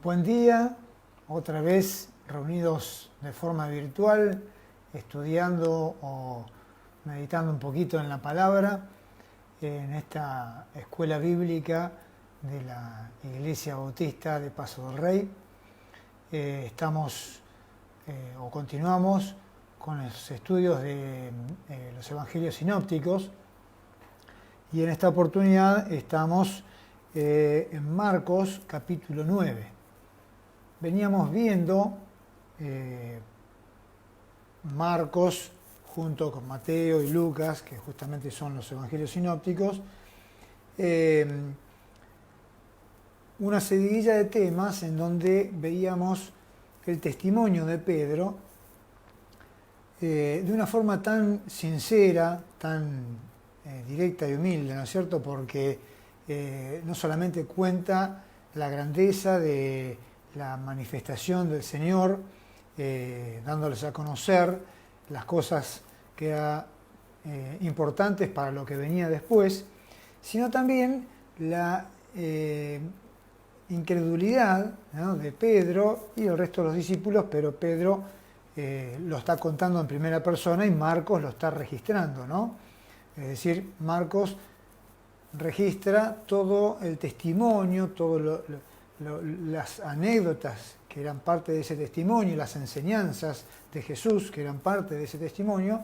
Buen día, otra vez reunidos de forma virtual, estudiando o meditando un poquito en la palabra, en esta escuela bíblica de la Iglesia Bautista de Paso del Rey. Continuamos con los estudios de los Evangelios sinópticos y en esta oportunidad estamos en Marcos capítulo 9. Veníamos viendo Marcos junto con Mateo y Lucas, que justamente son los evangelios sinópticos, una seguidilla de temas en donde veíamos el testimonio de Pedro de una forma tan sincera, tan directa y humilde, ¿no es cierto? Porque no solamente cuenta la grandeza de la manifestación del Señor, dándoles a conocer las cosas que eran importantes para lo que venía después, sino también la incredulidad, ¿no?, de Pedro y el resto de los discípulos, pero Pedro lo está contando en primera persona y Marcos lo está registrando, ¿no? Es decir, Marcos registra todo el testimonio, todas las anécdotas que eran parte de ese testimonio, las enseñanzas de Jesús que eran parte de ese testimonio,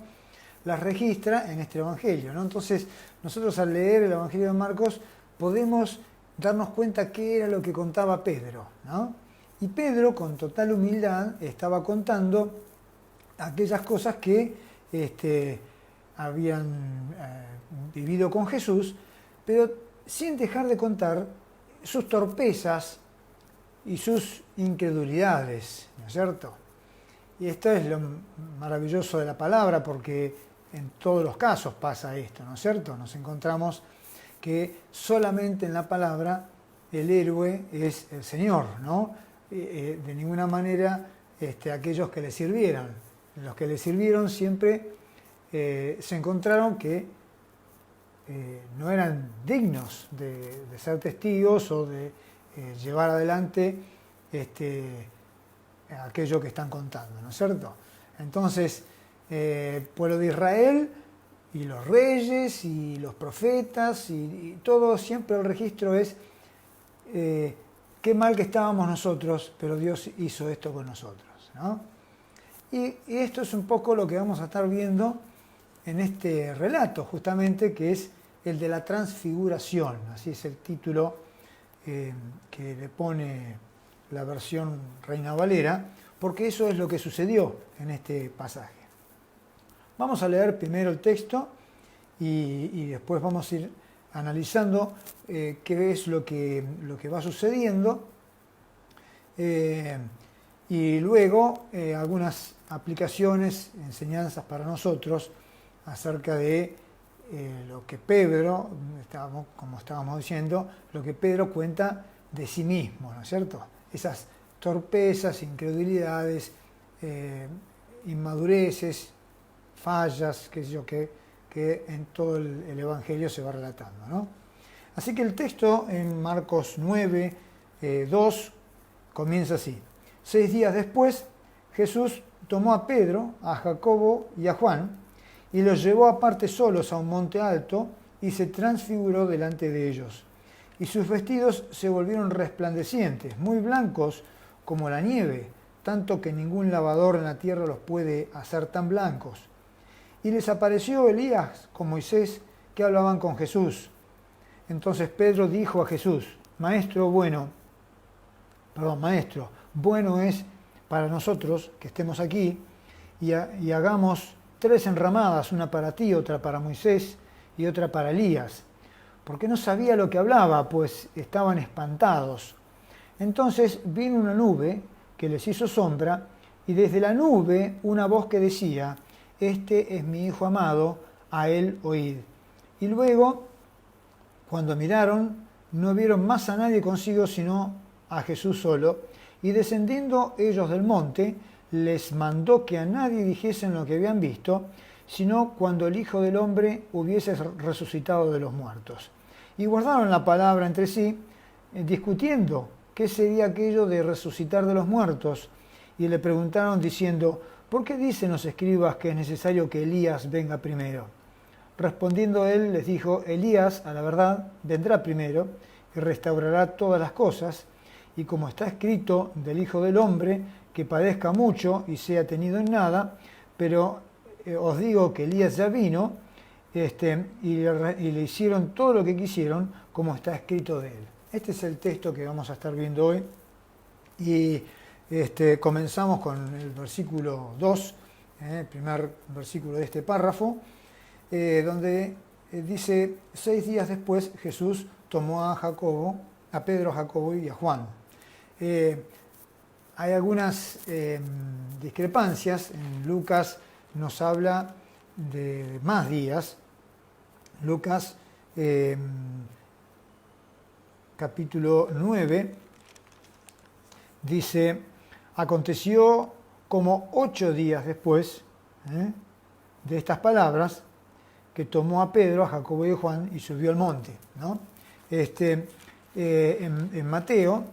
las registra en este evangelio, ¿no? Entonces, nosotros al leer el evangelio de Marcos podemos darnos cuenta qué era lo que contaba Pedro, ¿no? Y Pedro, con total humildad, estaba contando aquellas cosas que habían vivido con Jesús, pero sin dejar de contar sus torpezas y sus incredulidades, ¿no es cierto? Y esto es lo maravilloso de la palabra, porque en todos los casos pasa esto, ¿no es cierto? Nos encontramos que solamente en la palabra el héroe es el Señor, ¿no? De ninguna manera aquellos que le sirvieran. Los que le sirvieron siempre se encontraron que no eran dignos de ser testigos o de llevar adelante aquello que están contando, ¿no es cierto? Entonces, pueblo de Israel y los reyes y los profetas y todo, siempre el registro es qué mal que estábamos nosotros, pero Dios hizo esto con nosotros, ¿no? Y esto es un poco lo que vamos a estar viendo en este relato, justamente, que es el de la transfiguración, así es el título que le pone la versión Reina Valera, porque eso es lo que sucedió en este pasaje. Vamos a leer primero el texto y después vamos a ir analizando qué es lo que va sucediendo y luego algunas aplicaciones, enseñanzas para nosotros acerca de lo que Pedro, como estábamos diciendo, lo que Pedro cuenta de sí mismo, ¿no es cierto? Esas torpezas, incredulidades, inmadureces, fallas, qué sé yo, que en todo el Evangelio se va relatando, ¿no? Así que el texto en Marcos 9, 2, comienza así. 6 días después, Jesús tomó a Pedro, a Jacobo y a Juan, y los llevó aparte solos a un monte alto, y se transfiguró delante de ellos. Y sus vestidos se volvieron resplandecientes, muy blancos como la nieve, tanto que ningún lavador en la tierra los puede hacer tan blancos. Y les apareció Elías con Moisés, que hablaban con Jesús. Entonces Pedro dijo a Jesús: Maestro, bueno es para nosotros que estemos aquí y hagamos 3 enramadas, una para ti, otra para Moisés y otra para Elías, porque no sabía lo que hablaba, pues estaban espantados. Entonces vino una nube que les hizo sombra, y desde la nube una voz que decía: Este es mi Hijo amado, a él oíd. Y luego, cuando miraron, no vieron más a nadie consigo sino a Jesús solo, y descendiendo ellos del monte, les mandó que a nadie dijesen lo que habían visto, sino cuando el Hijo del Hombre hubiese resucitado de los muertos. Y guardaron la palabra entre sí, discutiendo qué sería aquello de resucitar de los muertos. Y le preguntaron diciendo, ¿por qué dicen los escribas que es necesario que Elías venga primero? Respondiendo él les dijo, Elías, a la verdad, vendrá primero y restaurará todas las cosas, y como está escrito del Hijo del Hombre, que padezca mucho y sea tenido en nada, pero os digo que Elías ya vino, y le hicieron todo lo que quisieron, como está escrito de él. Este es el texto que vamos a estar viendo hoy, y comenzamos con el versículo 2, el primer versículo de este párrafo, donde dice, 6 días después Jesús tomó a Pedro, a Jacobo y a Juan. Hay algunas discrepancias. En Lucas nos habla de más días. Lucas capítulo 9 dice, aconteció como 8 días después de estas palabras que tomó a Pedro, a Jacobo y a Juan y subió al monte, ¿no? En Mateo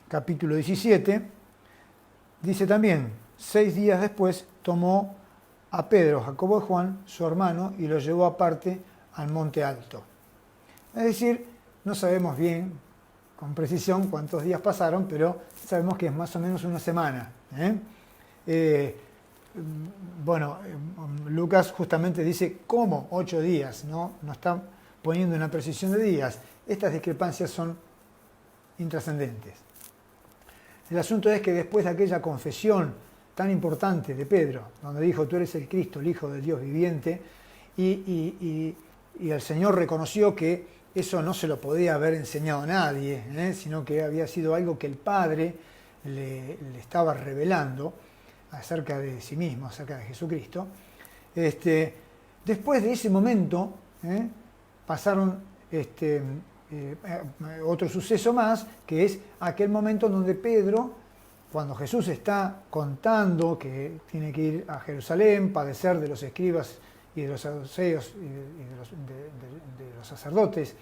capítulo 17 dice también, 6 días después tomó a Pedro, Jacobo y Juan, su hermano, y lo llevó aparte al monte alto. Es decir, no sabemos bien con precisión cuántos días pasaron, pero sabemos que es más o menos una semana. Lucas justamente dice cómo 8 días, no está poniendo una precisión de días. Estas discrepancias son intrascendentes. El asunto es que después de aquella confesión tan importante de Pedro, donde dijo, tú eres el Cristo, el Hijo del Dios viviente, y el Señor reconoció que eso no se lo podía haber enseñado a nadie, sino que había sido algo que el Padre le estaba revelando acerca de sí mismo, acerca de Jesucristo. Después de ese momento pasaron otro suceso más, que es aquel momento donde Pedro, cuando Jesús está contando que tiene que ir a Jerusalén, padecer de los escribas y de los saduceos y de los sacerdotes,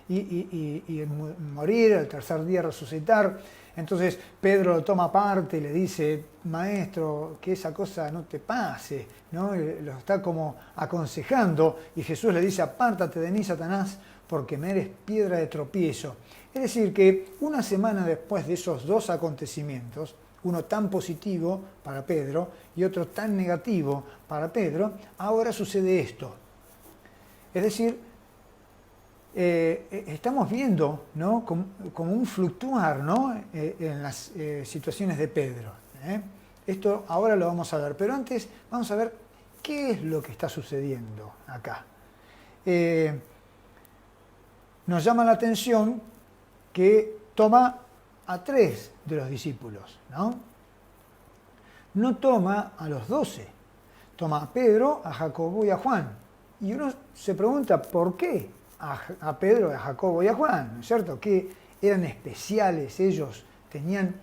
y morir, al tercer día resucitar. Entonces Pedro lo toma aparte y le dice, maestro, que esa cosa no te pase, ¿no? Lo está como aconsejando, y Jesús le dice, apártate de mí, Satanás, porque me eres piedra de tropiezo. Es decir, que una semana después de esos dos acontecimientos, uno tan positivo para Pedro y otro tan negativo para Pedro, ahora sucede esto. Es decir, estamos viendo, ¿no?, como un fluctuar, ¿no?, en las situaciones de Pedro. Esto ahora lo vamos a ver, pero antes vamos a ver qué es lo que está sucediendo acá. Nos llama la atención que toma a 3 de los discípulos, ¿no? No toma a los 12, toma a Pedro, a Jacobo y a Juan. Y uno se pregunta, ¿por qué a Pedro, a Jacobo y a Juan? ¿No es cierto? ¿Que eran especiales ellos? ¿Tenían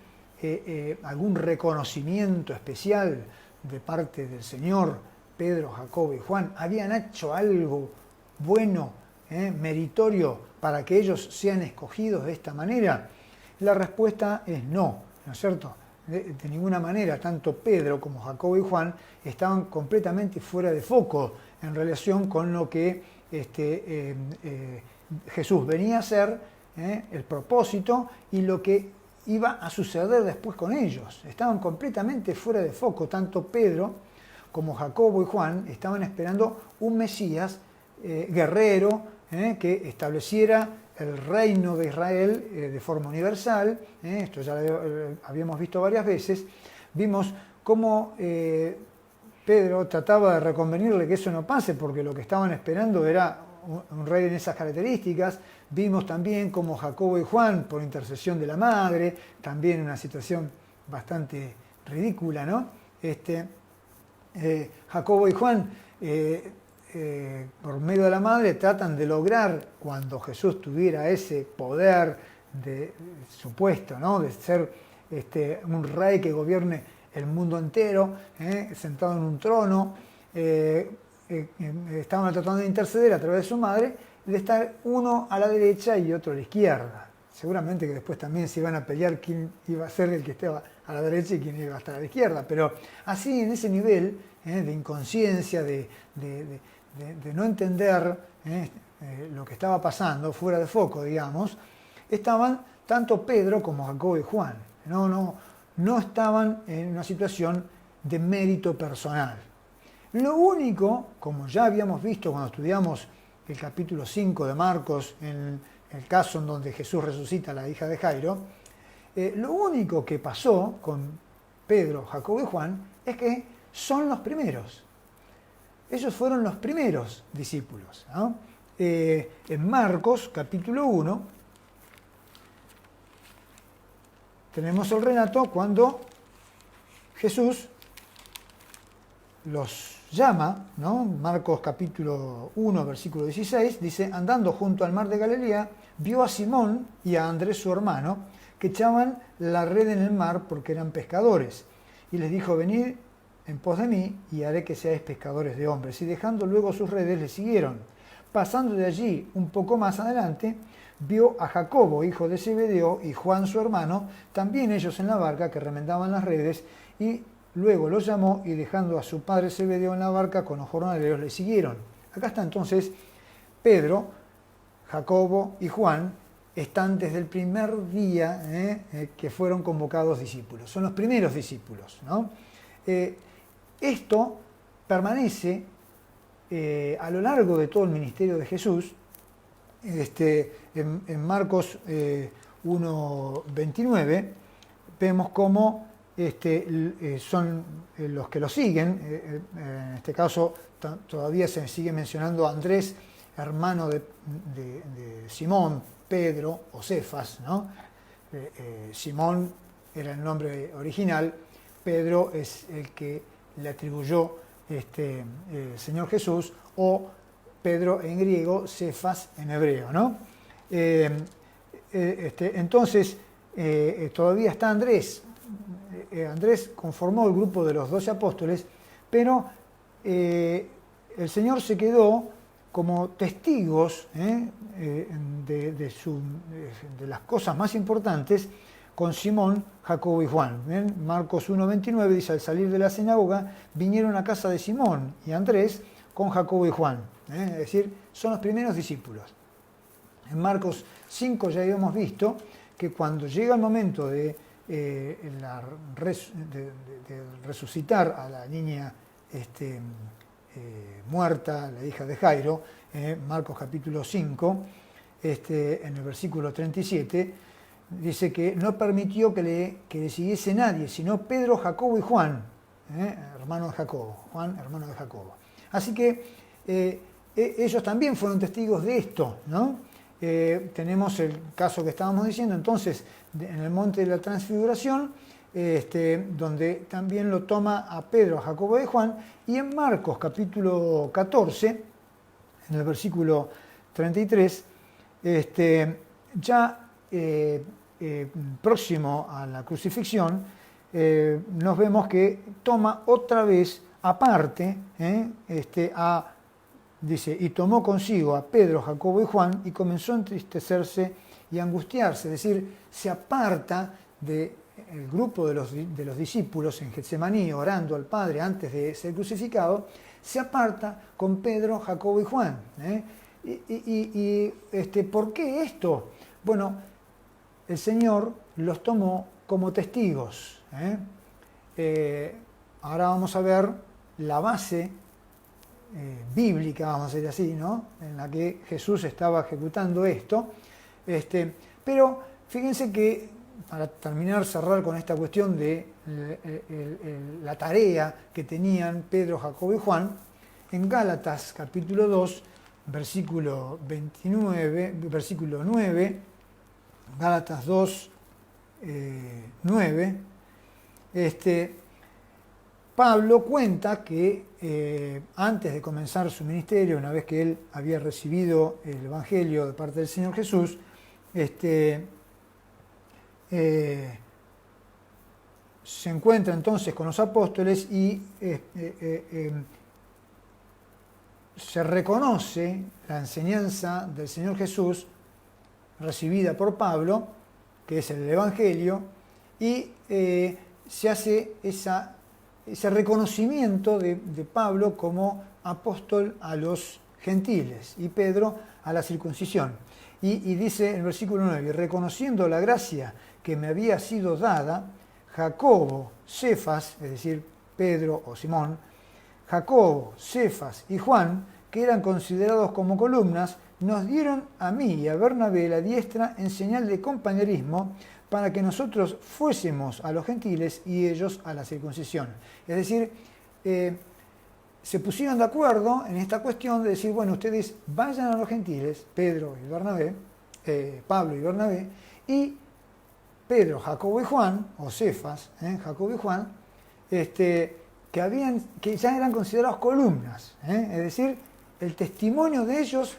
algún reconocimiento especial de parte del Señor? Pedro, Jacobo y Juan, ¿habían hecho algo bueno, meritorio, para que ellos sean escogidos de esta manera? La respuesta es no, ¿no es cierto? De ninguna manera. Tanto Pedro como Jacobo y Juan estaban completamente fuera de foco en relación con lo que Jesús venía a hacer, el propósito y lo que iba a suceder después con ellos. Estaban completamente fuera de foco. Tanto Pedro como Jacobo y Juan estaban esperando un Mesías guerrero, que estableciera el reino de Israel de forma universal. Esto ya lo habíamos visto varias veces. Vimos cómo Pedro trataba de reconvenirle que eso no pase, porque lo que estaban esperando era un rey en esas características. Vimos también cómo Jacobo y Juan, por intercesión de la madre, también una situación bastante ridícula, ¿no? Jacobo y Juan, por medio de la madre, tratan de lograr, cuando Jesús tuviera ese poder supuesto, ¿no?, de ser un rey que gobierne el mundo entero, sentado en un trono, estaban tratando de interceder a través de su madre, de estar uno a la derecha y otro a la izquierda. Seguramente que después también se iban a pelear quién iba a ser el que estaba a la derecha y quién iba a estar a la izquierda, pero así en ese nivel de inconsciencia, de no entender lo que estaba pasando, fuera de foco, digamos, estaban tanto Pedro como Jacobo y Juan. No estaban en una situación de mérito personal. Lo único, como ya habíamos visto cuando estudiamos el capítulo 5 de Marcos, en el caso en donde Jesús resucita a la hija de Jairo, lo único que pasó con Pedro, Jacobo y Juan es que son los primeros. Ellos fueron los primeros discípulos, ¿no? En Marcos capítulo 1 tenemos el relato cuando Jesús los llama, ¿no? Marcos capítulo 1, versículo 16, dice: andando junto al mar de Galilea, vio a Simón y a Andrés su hermano, que echaban la red en el mar porque eran pescadores. Y les dijo: venid en pos de mí, y haré que seáis pescadores de hombres. Y dejando luego sus redes, le siguieron. Pasando de allí un poco más adelante, vio a Jacobo, hijo de Zebedeo, y Juan su hermano, también ellos en la barca, que remendaban las redes, y luego los llamó, y dejando a su padre Zebedeo en la barca con los jornaleros, le siguieron. Acá está entonces Pedro, Jacobo y Juan, están desde el primer día que fueron convocados discípulos. Son los primeros discípulos, ¿no? Esto permanece a lo largo de todo el ministerio de Jesús. En Marcos 1:29 vemos cómo son los que lo siguen. En este caso todavía se sigue mencionando a Andrés, hermano de Simón, Pedro o Cefas, ¿no? Simón era el nombre original, Pedro es el que le atribuyó el Señor Jesús, o Pedro en griego, Cefas en hebreo, ¿no? Entonces, todavía está Andrés. Andrés conformó el grupo de los 12 apóstoles, pero el Señor se quedó como testigos de las cosas más importantes con Simón, Jacobo y Juan. Marcos 1:29 dice: al salir de la sinagoga vinieron a casa de Simón y Andrés con Jacobo y Juan. Es decir, son los primeros discípulos. En Marcos 5 ya habíamos visto que cuando llega el momento de resucitar a la niña muerta, la hija de Jairo, Marcos capítulo 5, en el versículo 37, dice que no permitió que le siguiese nadie, sino Pedro, Jacobo y Juan, hermano de Jacobo, Juan, hermano de Jacobo. Así que ellos también fueron testigos de esto, ¿no? Tenemos el caso que estábamos diciendo, entonces, en el monte de la transfiguración, donde también lo toma a Pedro, a Jacobo y Juan, y en Marcos capítulo 14, en el versículo 33, ya próximo a la crucifixión, nos vemos que toma otra vez aparte, dice, y tomó consigo a Pedro, Jacobo y Juan, y comenzó a entristecerse y angustiarse, es decir, se aparta del grupo de los discípulos en Getsemaní, orando al Padre antes de ser crucificado, se aparta con Pedro, Jacobo y Juan. ¿Por qué esto? Bueno, el Señor los tomó como testigos. Ahora vamos a ver la base bíblica, vamos a decir así, ¿no? En la que Jesús estaba ejecutando esto. Pero fíjense que, para terminar, cerrar con esta cuestión de la tarea que tenían Pedro, Jacobo y Juan, en Gálatas capítulo 2, versículo 29, versículo 9, Gálatas 2, 9, Pablo cuenta que antes de comenzar su ministerio, una vez que él había recibido el Evangelio de parte del Señor Jesús, se encuentra entonces con los apóstoles y se reconoce la enseñanza del Señor Jesús recibida por Pablo, que es el Evangelio, y se hace ese reconocimiento de Pablo como apóstol a los gentiles y Pedro a la circuncisión. Y dice en el versículo 9, reconociendo la gracia que me había sido dada, Jacobo, Cefas, es decir, Pedro o Simón, Jacobo, Cefas y Juan, que eran considerados como columnas, nos dieron a mí y a Bernabé la diestra en señal de compañerismo para que nosotros fuésemos a los gentiles y ellos a la circuncisión. Es decir, se pusieron de acuerdo en esta cuestión de decir, bueno, ustedes vayan a los gentiles, Pedro y Bernabé, Pablo y Bernabé, y Pedro, Jacobo y Juan, o Cefas, Jacobo y Juan, que ya eran considerados columnas, es decir, el testimonio de ellos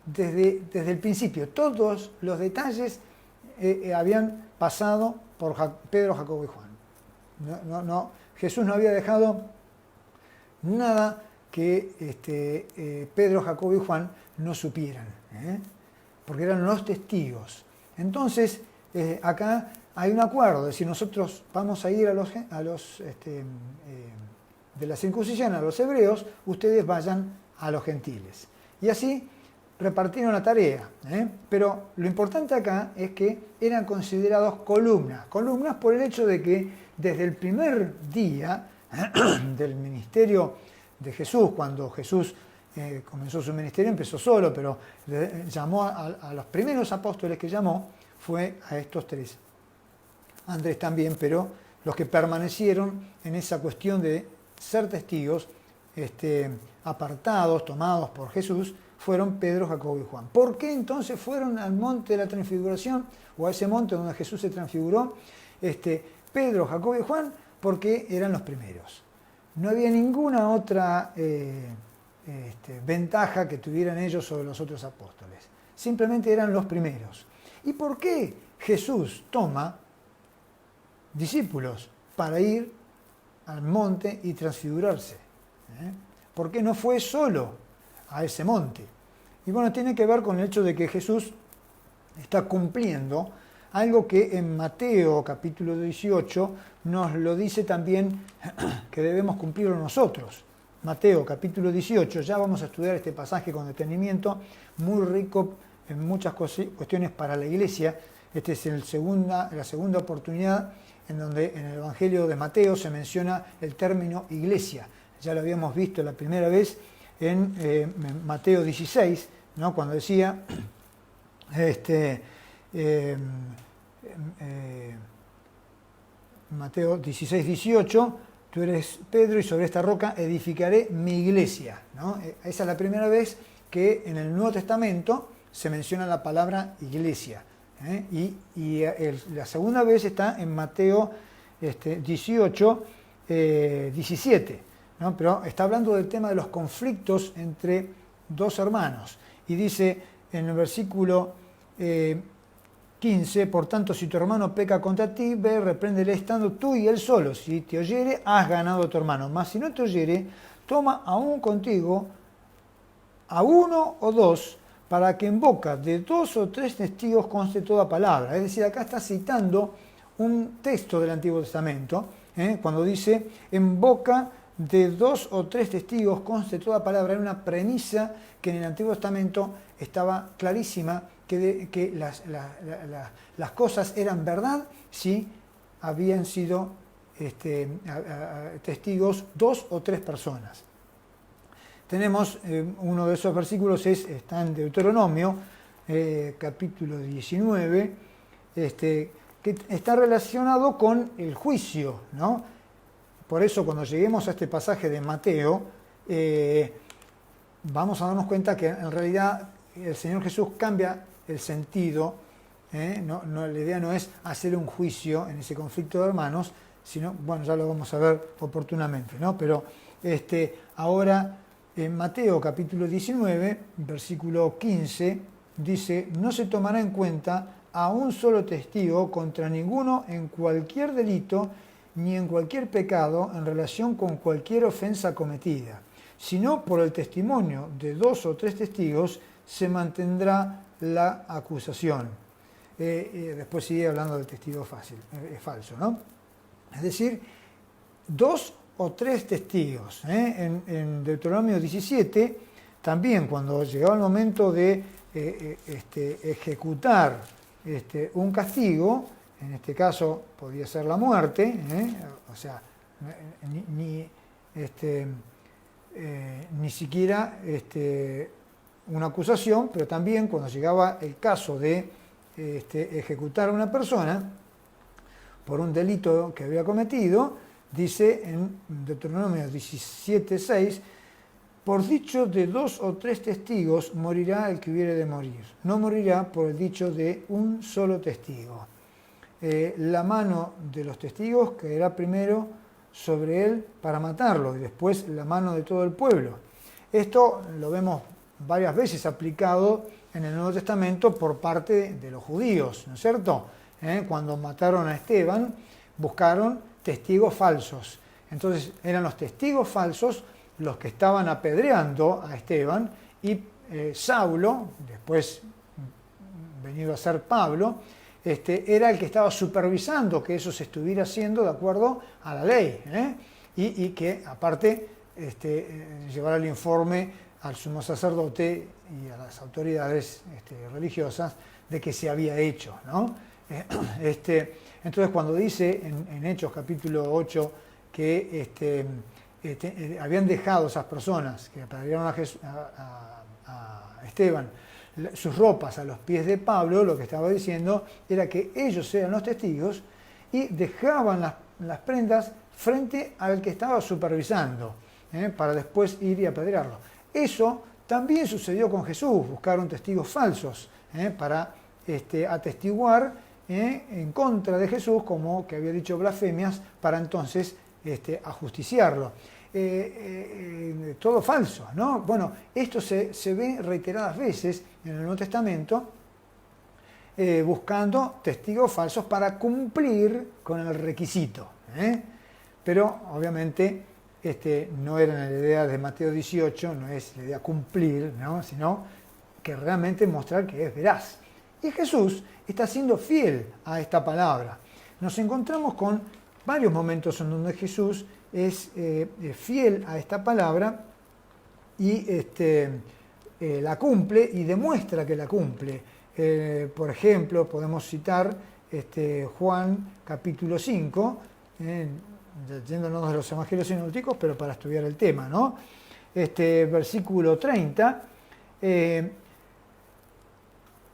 desde el principio, todos los detalles habían pasado por Pedro, Jacobo y Juan. Jesús no había dejado nada que Pedro, Jacobo y Juan no supieran, porque eran los testigos. Entonces, acá hay un acuerdo, es decir, nosotros vamos a ir a los de la circuncisión, a los hebreos, ustedes vayan a los gentiles. Y así repartieron la tarea, pero lo importante acá es que eran considerados columnas por el hecho de que desde el primer día del ministerio de Jesús, cuando Jesús comenzó su ministerio, empezó solo, pero llamó a los primeros apóstoles que llamó, fue a estos tres. Andrés también, pero los que permanecieron en esa cuestión de ser testigos, apartados, tomados por Jesús, fueron Pedro, Jacobo y Juan. ¿Por qué entonces fueron al monte de la transfiguración, o a ese monte donde Jesús se transfiguró? Pedro, Jacobo y Juan, porque eran los primeros. No había ninguna otra ventaja que tuvieran ellos sobre los otros apóstoles. Simplemente eran los primeros. ¿Y por qué Jesús toma discípulos para ir al monte y transfigurarse? ¿Por qué no fue solo a ese monte? Y bueno, tiene que ver con el hecho de que Jesús está cumpliendo algo que en Mateo capítulo 18 nos lo dice también que debemos cumplirlo nosotros. Mateo capítulo 18, ya vamos a estudiar este pasaje con detenimiento, muy rico en muchas cuestiones para la iglesia. Esta es la segunda oportunidad en donde en el Evangelio de Mateo se menciona el término iglesia. Ya lo habíamos visto la primera vez en Mateo 16, ¿no? Cuando decía Mateo 16, 18, tú eres Pedro y sobre esta roca edificaré mi iglesia, ¿no? Esa es la primera vez que en el Nuevo Testamento se menciona la palabra iglesia. La segunda vez está en Mateo 18, 17, ¿no? Pero está hablando del tema de los conflictos entre dos hermanos. Y dice en el versículo 15, por tanto, si tu hermano peca contra ti, ve, repréndele estando tú y él solo. Si te oyere, has ganado a tu hermano. Mas si no te oyere, toma aún contigo a uno o dos, para que en boca de 2 o 3 testigos conste toda palabra. Es decir, acá está citando un texto del Antiguo Testamento, cuando dice, en boca de 2 o 3 testigos conste toda palabra. Era una premisa que en el Antiguo Testamento estaba clarísima, que las cosas eran verdad si habían sido testigos 2 o 3 personas. Tenemos uno de esos versículos, está en Deuteronomio, capítulo 19, que está relacionado con el juicio, ¿no? Por eso cuando lleguemos a este pasaje de Mateo, vamos a darnos cuenta que en realidad el Señor Jesús cambia el sentido. La idea no es hacer un juicio en ese conflicto de hermanos, sino, bueno, ya lo vamos a ver oportunamente, ¿no? Pero ahora en Mateo capítulo 19, versículo 15, dice, no se tomará en cuenta a un solo testigo contra ninguno en cualquier delito ni en cualquier pecado en relación con cualquier ofensa cometida, sino por el testimonio de 2 o 3 testigos se mantendrá la acusación. Después sigue hablando del testigo falso, ¿no? Es decir, 2 o 3 testigos. En Deuteronomio 17, también cuando llegaba el momento de ejecutar un castigo, en este caso podía ser la muerte, o sea, ni siquiera una acusación, pero también cuando llegaba el caso de ejecutar a una persona por un delito que había cometido, dice en Deuteronomio 17:6, por dicho de 2 o 3 testigos morirá el que hubiere de morir, no morirá por el dicho de un solo testigo. La mano de los testigos caerá primero sobre él para matarlo y después la mano de todo el pueblo. Esto lo vemos varias veces aplicado en el Nuevo Testamento por parte de los judíos, ¿no es cierto? Cuando mataron a Esteban, buscaron testigos falsos. Entonces eran los testigos falsos los que estaban apedreando a Esteban y Saulo, después venido a ser Pablo, era el que estaba supervisando que eso se estuviera haciendo de acuerdo a la ley, y que aparte llevara el informe al sumo sacerdote y a las autoridades religiosas de que se había hecho, ¿no? Entonces cuando dice en Hechos capítulo 8 que habían dejado esas personas que apedrearon a Esteban sus ropas a los pies de Pablo, lo que estaba diciendo era que ellos eran los testigos y dejaban las prendas frente al que estaba supervisando, para después ir y apedrearlo. Eso también sucedió con Jesús, buscaron testigos falsos para atestiguar en contra de Jesús, como que había dicho blasfemias, para entonces ajusticiarlo. Todo falso, ¿no? Bueno, esto se ve reiteradas veces en el Nuevo Testamento, buscando testigos falsos para cumplir con el requisito. Pero obviamente no era la idea de Mateo 18, no es la idea cumplir, ¿no? Sino que realmente mostrar que es veraz. Y Jesús está siendo fiel a esta palabra. Nos encontramos con varios momentos en donde Jesús es fiel a esta palabra y la cumple y demuestra que la cumple. Por ejemplo, podemos citar Juan capítulo 5, yéndonos de los evangelios sinópticos, pero para estudiar el tema, ¿no? Versículo 30,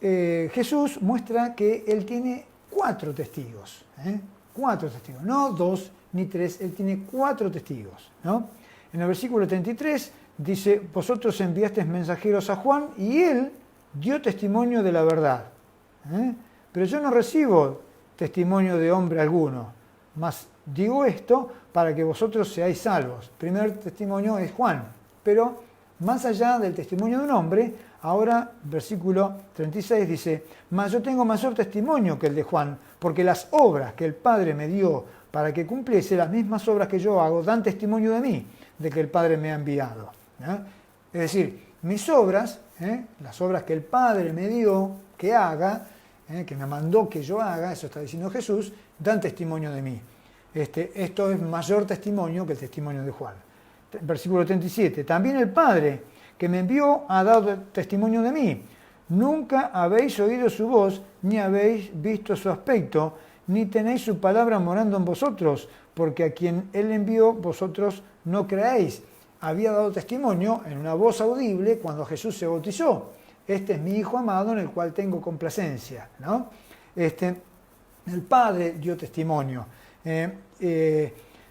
Jesús muestra que él tiene 4 testigos, 4 testigos, no 2 ni 3, él tiene 4 testigos, ¿no? En el versículo 33 dice, vosotros enviasteis mensajeros a Juan y él dio testimonio de la verdad, pero yo no recibo testimonio de hombre alguno, mas digo esto para que vosotros seáis salvos. Primer testimonio es Juan, pero más allá del testimonio de un hombre, ahora versículo 36 dice, mas yo tengo mayor testimonio que el de Juan, porque las obras que el Padre me dio para que cumpliese, las mismas obras que yo hago, dan testimonio de mí, de que el Padre me ha enviado. Es decir, mis obras, las obras que el Padre me dio que haga, que me mandó que yo haga, eso está diciendo Jesús, dan testimonio de mí. Esto es mayor testimonio que el testimonio de Juan. Versículo 37, también el Padre que me envió ha dado testimonio de mí. Nunca habéis oído su voz, ni habéis visto su aspecto, ni tenéis su palabra morando en vosotros, porque a quien él envió vosotros no creéis. Había dado testimonio en una voz audible cuando Jesús se bautizó. Este es mi Hijo amado en el cual tengo complacencia, ¿no? El Padre dio testimonio.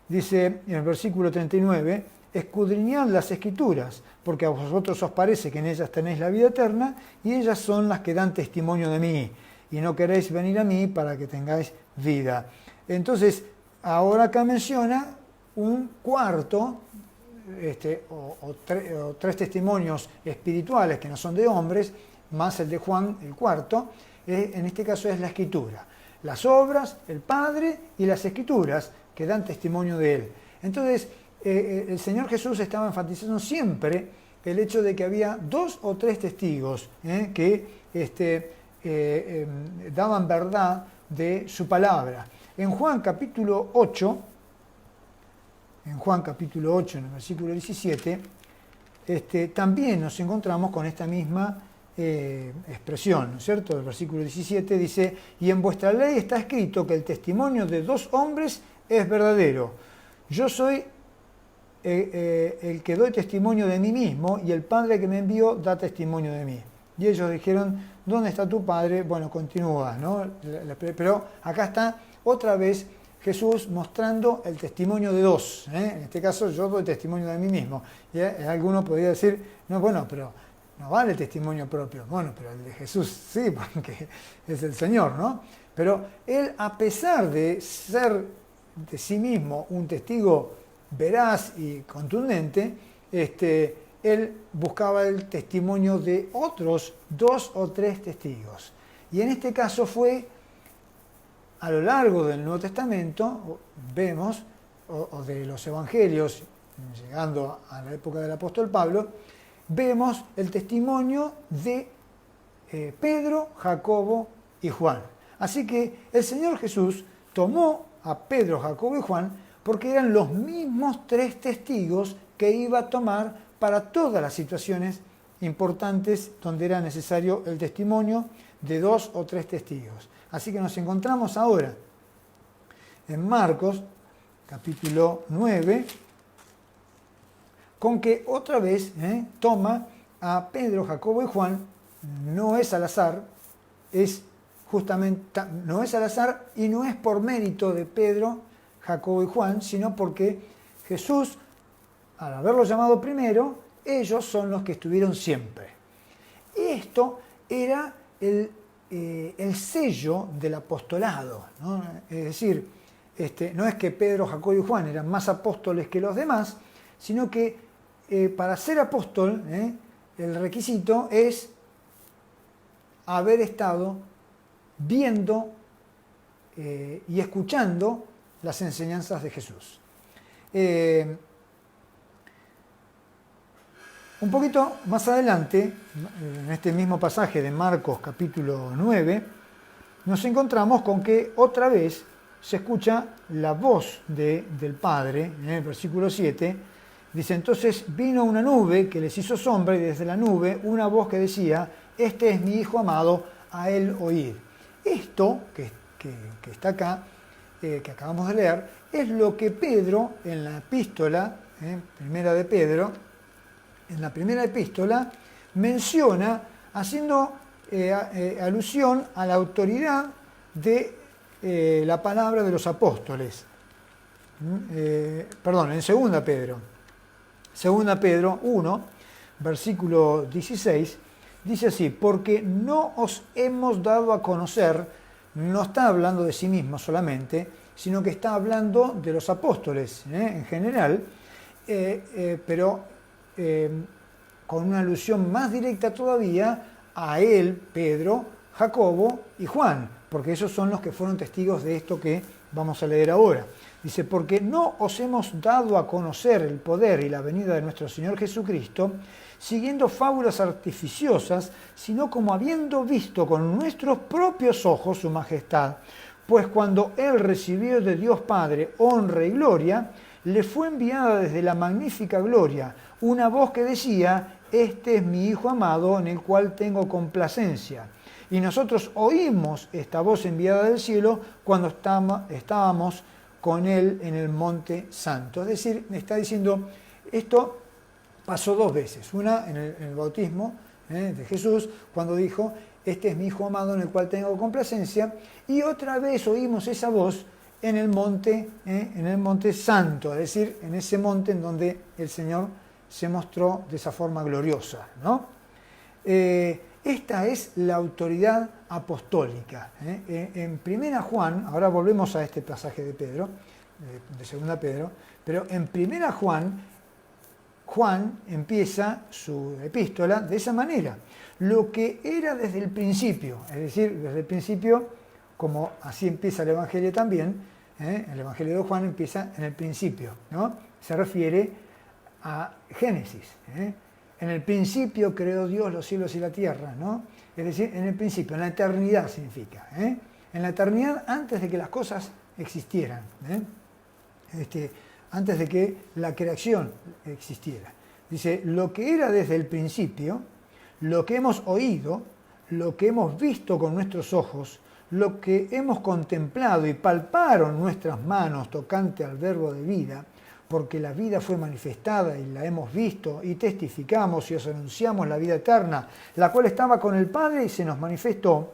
Dice en el versículo 39, escudriñad las Escrituras, porque a vosotros os parece que en ellas tenéis la vida eterna, y ellas son las que dan testimonio de mí, y no queréis venir a mí para que tengáis vida. Entonces, ahora acá menciona un cuarto, o 3 testimonios espirituales que no son de hombres, más el de Juan, el cuarto, en este caso es la Escritura. Las obras, el Padre y las Escrituras que dan testimonio de él. Entonces, el Señor Jesús estaba enfatizando siempre el hecho de que había 2 o 3 testigos que daban verdad de su palabra. En Juan capítulo 8, en el versículo 17, también nos encontramos con esta misma expresión, ¿no es cierto? El versículo 17 dice: y en vuestra ley está escrito que el testimonio de 2 hombres es verdadero. Yo soy el que doy testimonio de mí mismo, y el Padre que me envió da testimonio de mí. Y ellos dijeron: ¿dónde está tu Padre? Bueno, continúa, ¿no? Pero acá está otra vez Jesús mostrando el testimonio de 2. En este caso, yo doy testimonio de mí mismo. Y alguno podría decir: no, bueno, pero no vale el testimonio propio. Bueno, pero el de Jesús sí, porque es el Señor, ¿no? Pero él, a pesar de ser de sí mismo un testigo veraz y contundente, él buscaba el testimonio de otros 2 o 3 testigos. Y en este caso fue, a lo largo del Nuevo Testamento, vemos, o de los Evangelios, llegando a la época del apóstol Pablo, vemos el testimonio de Pedro, Jacobo y Juan. Así que el Señor Jesús tomó a Pedro, Jacobo y Juan porque eran los mismos 3 testigos que iba a tomar para todas las situaciones importantes donde era necesario el testimonio de 2 o 3 testigos. Así que nos encontramos ahora en Marcos, capítulo 9, con que otra vez toma a Pedro, Jacobo y Juan. No es al azar, no es al azar, y no es por mérito de Pedro, Jacobo y Juan, sino porque Jesús, al haberlos llamado primero, ellos son los que estuvieron siempre. Esto era el sello del apostolado, ¿no? Es decir, no es que Pedro, Jacobo y Juan eran más apóstoles que los demás, sino que para ser apóstol, el requisito es haber estado viendo y escuchando las enseñanzas de Jesús. Un poquito más adelante, en este mismo pasaje de Marcos capítulo 9, nos encontramos con que otra vez se escucha la voz del Padre. En el versículo 7 dice: entonces vino una nube que les hizo sombra, y desde la nube una voz que decía: este es mi Hijo amado, a él oíd. Esto que está acá, que acabamos de leer, es lo que Pedro en la epístola, primera de Pedro, en la primera epístola, menciona, haciendo alusión a la autoridad de la palabra de los apóstoles. En segunda Pedro 1, versículo 16, dice así: porque no os hemos dado a conocer, no está hablando de sí mismo solamente, sino que está hablando de los apóstoles en general, pero con una alusión más directa todavía a él, Pedro, Jacobo y Juan, porque esos son los que fueron testigos de esto que vamos a leer ahora. Dice: porque no os hemos dado a conocer el poder y la venida de nuestro Señor Jesucristo, siguiendo fábulas artificiosas, sino como habiendo visto con nuestros propios ojos su majestad. Pues cuando Él recibió de Dios Padre honra y gloria, le fue enviada desde la magnífica gloria una voz que decía: este es mi Hijo amado, en el cual tengo complacencia. Y nosotros oímos esta voz enviada del cielo cuando estábamos con Él en el Monte Santo. Es decir, me está diciendo, esto pasó 2 veces. Una en el bautismo de Jesús, cuando dijo: este es mi Hijo amado, en el cual tengo complacencia. Y otra vez oímos esa voz en el monte Santo, es decir, en ese monte en donde el Señor se mostró de esa forma gloriosa, ¿no? Esta es la autoridad apostólica. En primera Juan, ahora volvemos a este pasaje de Pedro, de segunda Pedro, pero en primera Juan empieza su epístola de esa manera. Lo que era desde el principio, es decir, desde el principio, como así empieza el Evangelio también, el Evangelio de Juan empieza en el principio, ¿no? se refiere a Génesis. En el principio creó Dios los cielos y la tierra, ¿no? Es decir, en el principio, en la eternidad significa. En la eternidad antes de que las cosas existieran. Antes de que la creación existiera. Dice, lo que era desde el principio, lo que hemos oído, lo que hemos visto con nuestros ojos, lo que hemos contemplado y palparon nuestras manos tocante al verbo de vida, porque la vida fue manifestada y la hemos visto y testificamos y os anunciamos la vida eterna, la cual estaba con el Padre y se nos manifestó.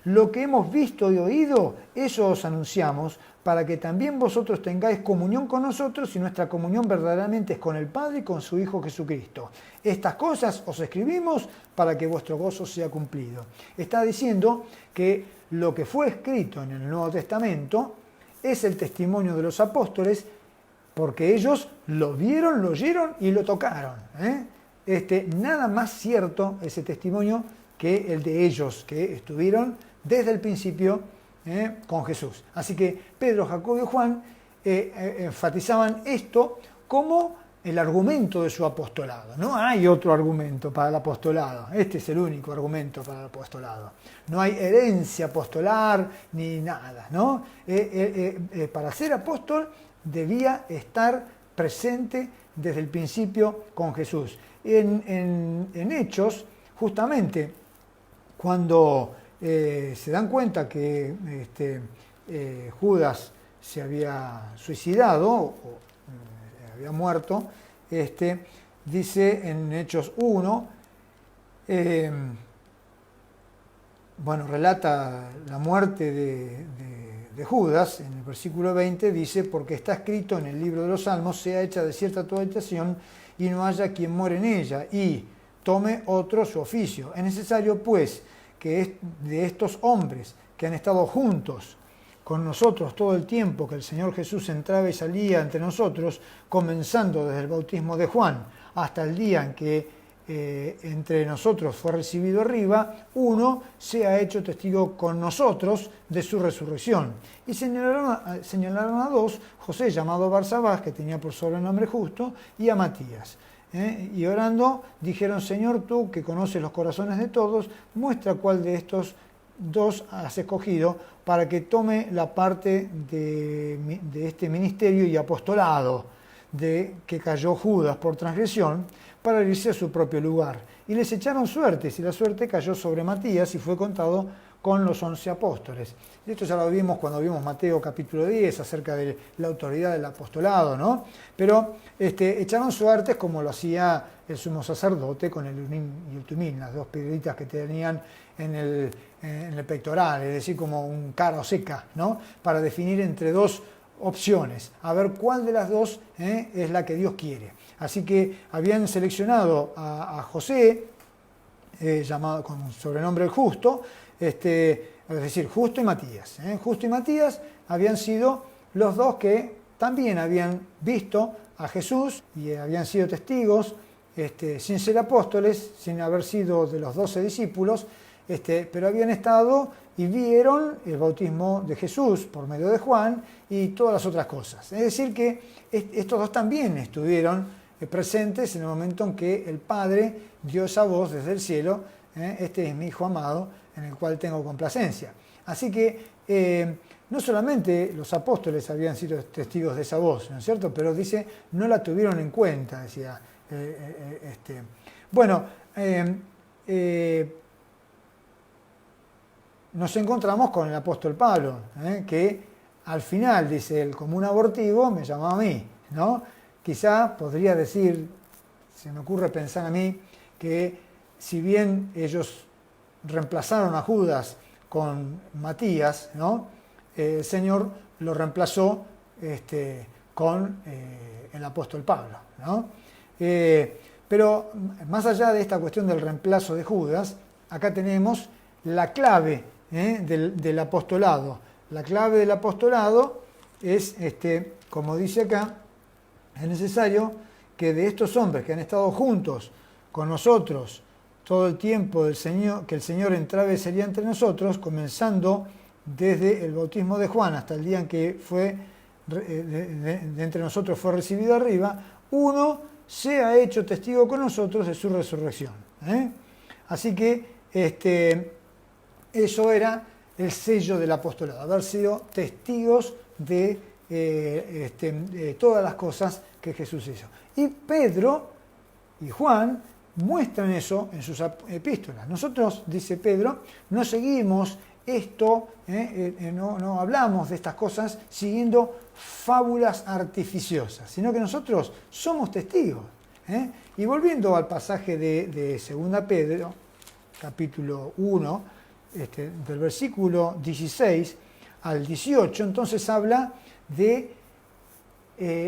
Lo que hemos visto y oído, eso os anunciamos, para que también vosotros tengáis comunión con nosotros, y nuestra comunión verdaderamente es con el Padre y con su Hijo Jesucristo. Estas cosas os escribimos para que vuestro gozo sea cumplido. Está diciendo que lo que fue escrito en el Nuevo Testamento es el testimonio de los apóstoles, porque ellos lo vieron, lo oyeron y lo tocaron. Nada más cierto ese testimonio que el de ellos que estuvieron desde el principio con Jesús. Así que Pedro, Jacobo y Juan enfatizaban esto como el argumento de su apostolado. No hay otro argumento para el apostolado. Este es el único argumento para el apostolado. No hay herencia apostolar ni nada, ¿no? Para ser apóstol debía estar presente desde el principio con Jesús. En Hechos, justamente, cuando se dan cuenta que Judas se había suicidado, o había muerto, dice en Hechos 1, relata la muerte de Judas. En el versículo 20 dice, porque está escrito en el libro de los Salmos, sea hecha desierta tu habitación y no haya quien muere en ella, y tome otro su oficio. Es necesario, pues, que de estos hombres que han estado juntos con nosotros todo el tiempo que el Señor Jesús entraba y salía entre nosotros, comenzando desde el bautismo de Juan hasta el día en que entre nosotros fue recibido arriba, uno se ha hecho testigo con nosotros de su resurrección. Y señalaron a dos, José llamado Barsabás, que tenía por sobrenombre Justo, y a Matías. Y orando dijeron, Señor, tú que conoces los corazones de todos, muestra cuál de estos dos has escogido para que tome la parte de este ministerio y apostolado de que cayó Judas por transgresión, para irse a su propio lugar. Y les echaron suertes, y la suerte cayó sobre Matías y fue contado con los 11 apóstoles. Y esto ya lo vimos cuando vimos Mateo capítulo 10 acerca de la autoridad del apostolado, ¿no? Pero echaron suertes como lo hacía el sumo sacerdote con el Urim y el Tumim, las dos piedritas que tenían en el pectoral, es decir, como un cara o seca, ¿no? Para definir entre dos opciones, a ver cuál de las dos es la que Dios quiere. Así que habían seleccionado a José, llamado con sobrenombre el Justo, es decir, Justo y Matías. Justo y Matías habían sido los dos que también habían visto a Jesús y habían sido testigos, sin ser apóstoles, sin haber sido de los 12 discípulos, pero habían estado y vieron el bautismo de Jesús por medio de Juan y todas las otras cosas. Es decir, que estos dos también estuvieron presentes en el momento en que el Padre dio esa voz desde el cielo, este es mi Hijo amado, en el cual tengo complacencia. Así que no solamente los apóstoles habían sido testigos de esa voz, ¿no es cierto? Pero dice, no la tuvieron en cuenta, decía. Nos encontramos con el apóstol Pablo, que al final, dice él, como un abortivo, me llamó a mí, ¿no? Quizá podría decir, se me ocurre pensar a mí, que si bien ellos reemplazaron a Judas con Matías, ¿no? El Señor lo reemplazó con el apóstol Pablo, ¿no? Pero más allá de esta cuestión del reemplazo de Judas, acá tenemos la clave del apostolado. La clave del apostolado es, como dice acá, es necesario que de estos hombres que han estado juntos con nosotros todo el tiempo que el Señor entraba y salía entre nosotros, comenzando desde el bautismo de Juan hasta el día en que fue de entre nosotros fue recibido arriba, uno se ha hecho testigo con nosotros de su resurrección. Así que eso era el sello del apostolado, haber sido testigos de todas las cosas que Jesús hizo. Y Pedro y Juan muestran eso en sus epístolas. Nosotros, dice Pedro, no seguimos esto, no hablamos de estas cosas siguiendo fábulas artificiosas, sino que nosotros somos testigos. Y volviendo al pasaje de 2 Pedro, capítulo 1, del versículo 16 al 18, entonces habla de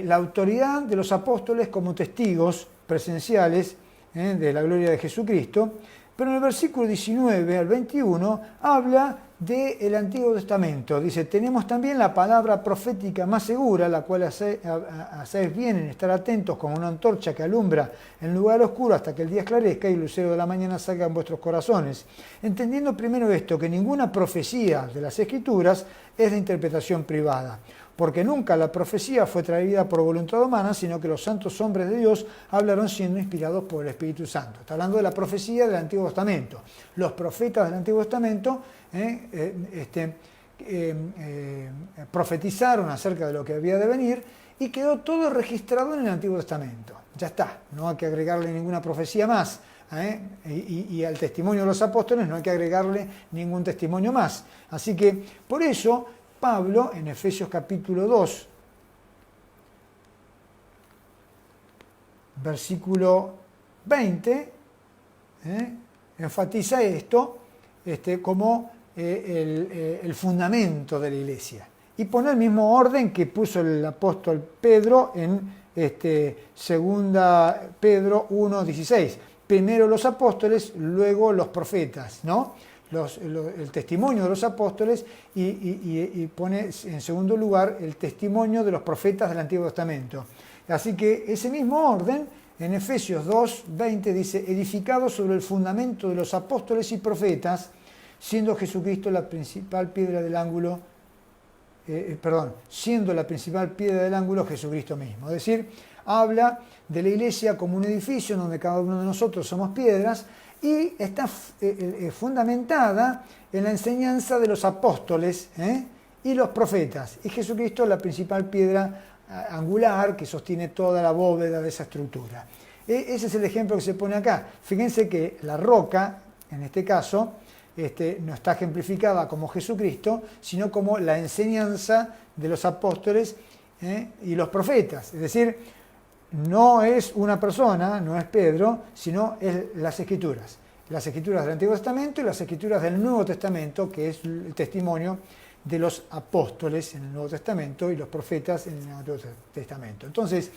la autoridad de los apóstoles como testigos presenciales de la gloria de Jesucristo, pero en el versículo 19 al 21 habla del Antiguo Testamento. Dice, tenemos también la palabra profética más segura, la cual hacéis bien en estar atentos como una antorcha que alumbra en lugar oscuro hasta que el día esclarezca y el lucero de la mañana salga en vuestros corazones. Entendiendo primero esto, que ninguna profecía de las Escrituras es de interpretación privada, porque nunca la profecía fue traída por voluntad humana, sino que los santos hombres de Dios hablaron siendo inspirados por el Espíritu Santo. Está hablando de la profecía del Antiguo Testamento. Los profetas del Antiguo Testamento profetizaron acerca de lo que había de venir y quedó todo registrado en el Antiguo Testamento. Ya está, no hay que agregarle ninguna profecía más. Y al testimonio de los apóstoles no hay que agregarle ningún testimonio más. Así que, por eso, Pablo, en Efesios capítulo 2, versículo 20, enfatiza esto como el fundamento de la iglesia. Y pone el mismo orden que puso el apóstol Pedro en 2 Pedro 1:16. Primero los apóstoles, luego los profetas, ¿no? El testimonio de los apóstoles y pone en segundo lugar el testimonio de los profetas del Antiguo Testamento. Así que ese mismo orden en Efesios 2:20 dice, edificado sobre el fundamento de los apóstoles y profetas, siendo Jesucristo la principal piedra del ángulo, siendo la principal piedra del ángulo Jesucristo mismo. Es decir, habla de la iglesia como un edificio donde cada uno de nosotros somos piedras, y está fundamentada en la enseñanza de los apóstoles y los profetas. Y Jesucristo es la principal piedra angular que sostiene toda la bóveda de esa estructura. Ese es el ejemplo que se pone acá. Fíjense que la roca, en este caso, no está ejemplificada como Jesucristo, sino como la enseñanza de los apóstoles y los profetas. Es decir, no es una persona, no es Pedro, sino es las Escrituras. Las Escrituras del Antiguo Testamento y las Escrituras del Nuevo Testamento, que es el testimonio de los apóstoles en el Nuevo Testamento y los profetas en el Antiguo Testamento. Entonces,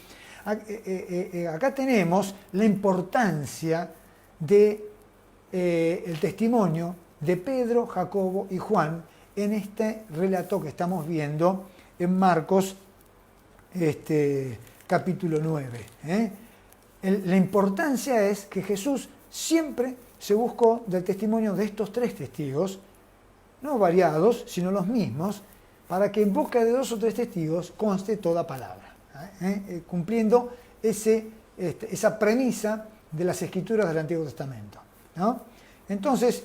acá tenemos la importancia del testimonio de Pedro, Jacobo y Juan en este relato que estamos viendo en Marcos capítulo 9. La importancia es que Jesús siempre se buscó del testimonio de estos tres testigos, no variados, sino los mismos, para que en boca de 2 o 3 testigos conste toda palabra, cumpliendo esa premisa de las Escrituras del Antiguo Testamento, ¿no? Entonces,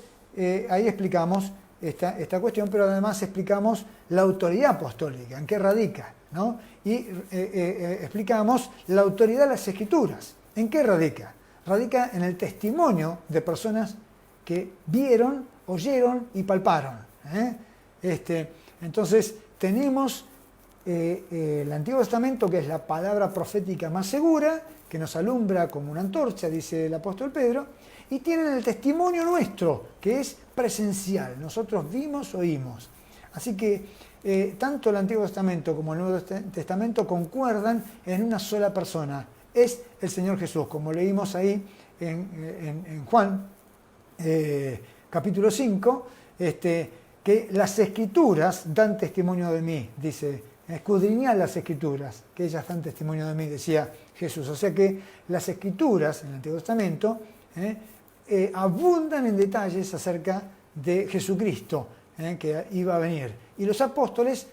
ahí explicamos esta cuestión, pero además explicamos la autoridad apostólica, en qué radica, ¿no? Y explicamos la autoridad de las Escrituras, ¿en qué radica? Radica en el testimonio de personas que vieron, oyeron y palparon. Entonces, tenemos el Antiguo Testamento, que es la palabra profética más segura, que nos alumbra como una antorcha, dice el apóstol Pedro, y tienen el testimonio nuestro, que es presencial. Nosotros vimos, oímos. Así que tanto el Antiguo Testamento como el Nuevo Testamento concuerdan en una sola persona. Es el Señor Jesús, como leímos ahí en Juan, capítulo 5, que las Escrituras dan testimonio de mí, dice, escudriñad las Escrituras, que ellas dan testimonio de mí, decía Jesús. O sea que las Escrituras en el Antiguo Testamento abundan en detalles acerca de Jesucristo, que iba a venir. Y los apóstoles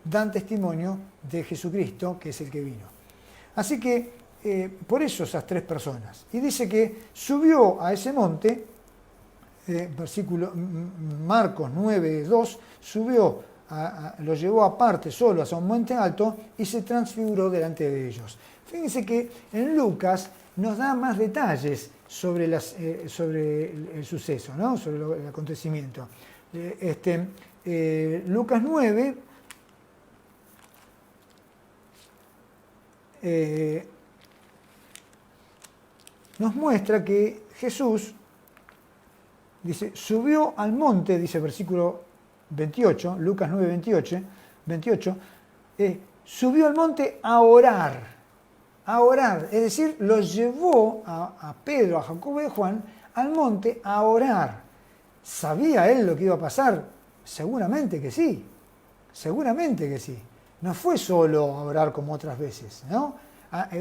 dan testimonio de Jesucristo, que es el que vino. Así que, por eso esas tres personas. Y dice que subió a ese monte, versículo Marcos 9:2, lo llevó aparte solo hacia un monte alto y se transfiguró delante de ellos. Fíjense que en Lucas nos da más detalles sobre el suceso, ¿no? Sobre el acontecimiento. Lucas 9 nos muestra que Jesús, dice, subió al monte, dice versículo 28, Lucas 9, 28, subió al monte a orar, es decir, los llevó a Pedro, a Jacobo y a Juan al monte a orar. ¿Sabía él lo que iba a pasar? Seguramente que sí, No fue solo a orar como otras veces, ¿no?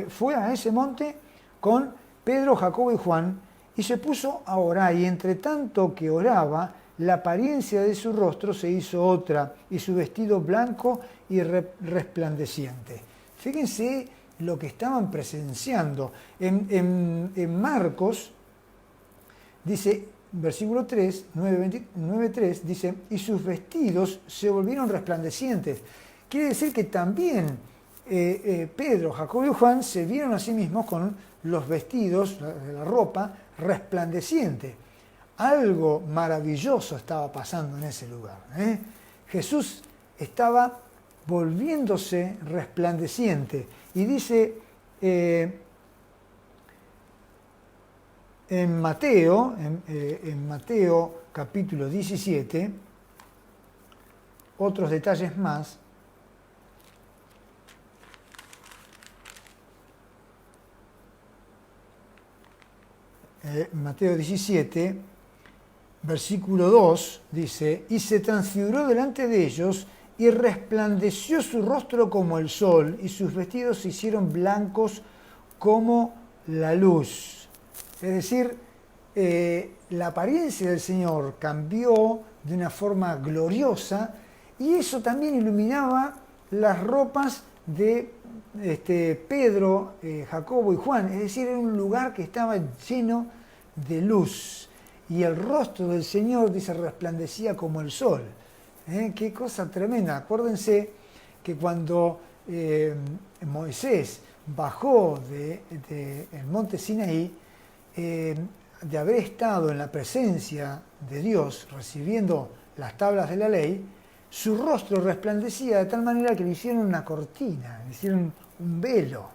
Fue a ese monte con Pedro, Jacobo y Juan y se puso a orar, y entre tanto que oraba, la apariencia de su rostro se hizo otra y su vestido blanco y resplandeciente. Fíjense lo que estaban presenciando. En Marcos dice, versículo 3, 9:3, dice, y sus vestidos se volvieron resplandecientes. Quiere decir que también Pedro, Jacobo y Juan se vieron a sí mismos con los vestidos, la ropa resplandeciente. Algo maravilloso estaba pasando en ese lugar. Jesús estaba volviéndose resplandeciente. Y dice en Mateo capítulo 17, otros detalles más. Mateo 17, versículo 2, dice, y se transfiguró delante de ellos y resplandeció su rostro como el sol y sus vestidos se hicieron blancos como la luz. Es decir, la apariencia del Señor cambió de una forma gloriosa y eso también iluminaba las ropas de Pedro, Jacobo y Juan. Es decir, era un lugar que estaba lleno de luz y el rostro del Señor, dice, resplandecía como el sol. Qué cosa tremenda. Acuérdense que cuando Moisés bajó del monte Sinaí, de haber estado en la presencia de Dios recibiendo las tablas de la ley, su rostro resplandecía de tal manera que le hicieron una cortina, le hicieron un velo,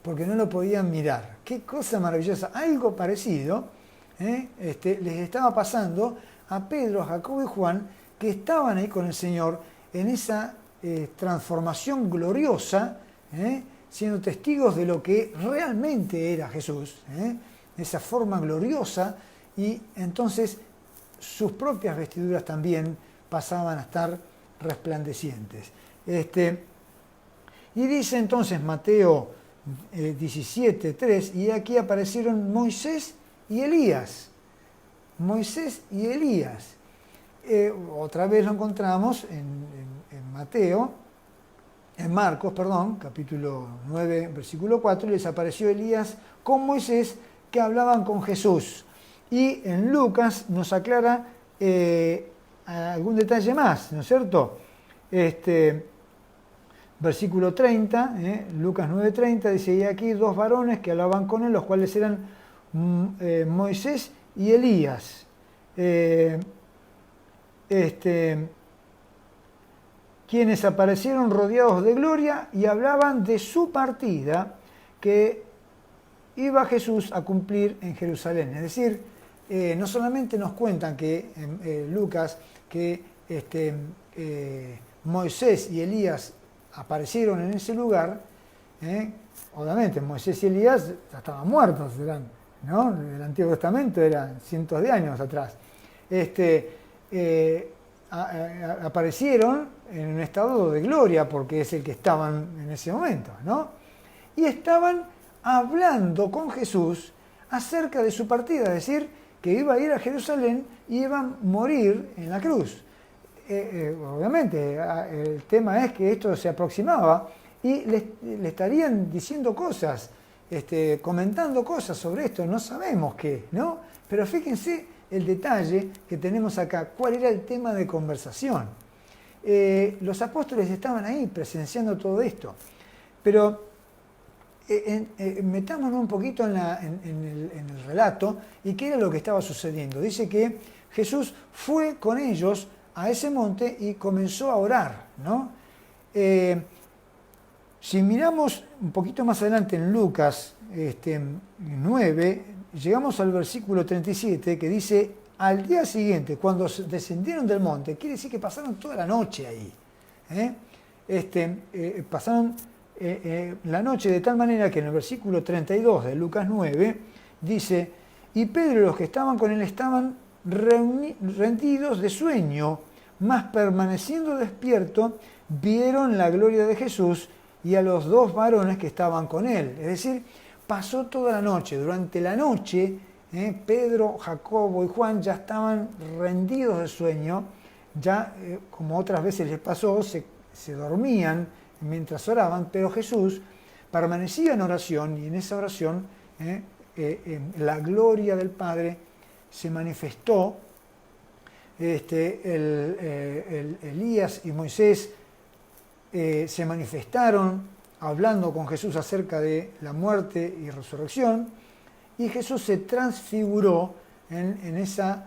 porque no lo podían mirar. Qué cosa maravillosa. Algo parecido les estaba pasando a Pedro, a Jacobo y Juan, que estaban ahí con el Señor en esa transformación gloriosa, siendo testigos de lo que realmente era Jesús, esa forma gloriosa, y entonces sus propias vestiduras también pasaban a estar resplandecientes. Y dice entonces Mateo 17:3, y aquí aparecieron Moisés y Elías. Moisés y Elías. Otra vez lo encontramos en Marcos, capítulo 9, versículo 4, y les apareció Elías con Moisés que hablaban con Jesús. Y en Lucas nos aclara algún detalle más, ¿no es cierto? Versículo 30, Lucas 9:30, dice, y aquí dos varones que hablaban con él, los cuales eran Moisés y Elías. Quienes aparecieron rodeados de gloria y hablaban de su partida que iba Jesús a cumplir en Jerusalén. Es decir, no solamente nos cuentan que Lucas que Moisés y Elías aparecieron en ese lugar, obviamente Moisés y Elías ya estaban muertos, ¿no? El Antiguo Testamento eran cientos de años atrás. Aparecieron en un estado de gloria porque es el que estaban en ese momento, ¿no? Y estaban hablando con Jesús acerca de su partida, es decir, que iba a ir a Jerusalén y iba a morir en la cruz. obviamente, el tema es que esto se aproximaba y le estarían diciendo cosas, comentando cosas sobre esto, no sabemos qué, ¿no? Pero fíjense el detalle que tenemos acá, cuál era el tema de conversación. Los apóstoles estaban ahí presenciando todo esto, pero metámonos un poquito en el relato y qué era lo que estaba sucediendo. Dice que Jesús fue con ellos a ese monte y comenzó a orar, ¿no? Si miramos un poquito más adelante en Lucas 9, llegamos al versículo 37 que dice: al día siguiente, cuando descendieron del monte, quiere decir que pasaron toda la noche ahí. Pasaron la noche de tal manera que en el versículo 32 de Lucas 9 dice: y Pedro y los que estaban con él estaban rendidos de sueño, mas permaneciendo despierto, vieron la gloria de Jesús y a los dos varones que estaban con él. Es decir, pasó toda la noche. Durante la noche, Pedro, Jacobo y Juan ya estaban rendidos de sueño, ya como otras veces les pasó, se dormían mientras oraban, pero Jesús permanecía en oración y en esa oración la gloria del Padre se manifestó. Elías y Moisés se manifestaron hablando con Jesús acerca de la muerte y resurrección, y Jesús se transfiguró en esa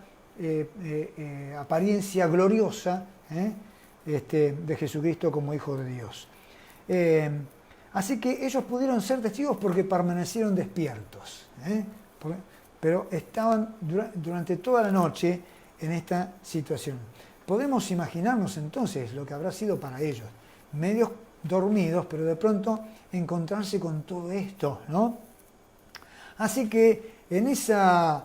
apariencia gloriosa de Jesucristo como Hijo de Dios. Así que ellos pudieron ser testigos porque permanecieron despiertos, pero estaban durante toda la noche en esta situación. Podemos imaginarnos entonces lo que habrá sido para ellos, medios dormidos, pero de pronto encontrarse con todo esto, ¿no? Así que en esa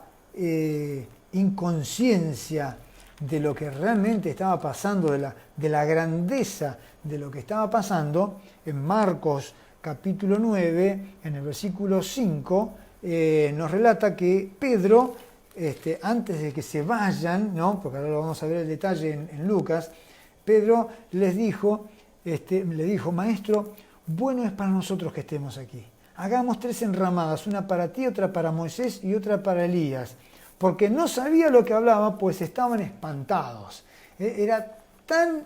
inconsciencia de lo que realmente estaba pasando, de la grandeza de lo que estaba pasando, en Marcos capítulo 9, en el versículo 5, nos relata que Pedro, antes de que se vayan, ¿no? Porque ahora lo vamos a ver el detalle en Lucas, Pedro les dijo, le dijo: maestro, bueno es para nosotros que estemos aquí. Hagamos 3 enramadas, una para ti, otra para Moisés y otra para Elías. Porque no sabía lo que hablaba, pues estaban espantados. Era tan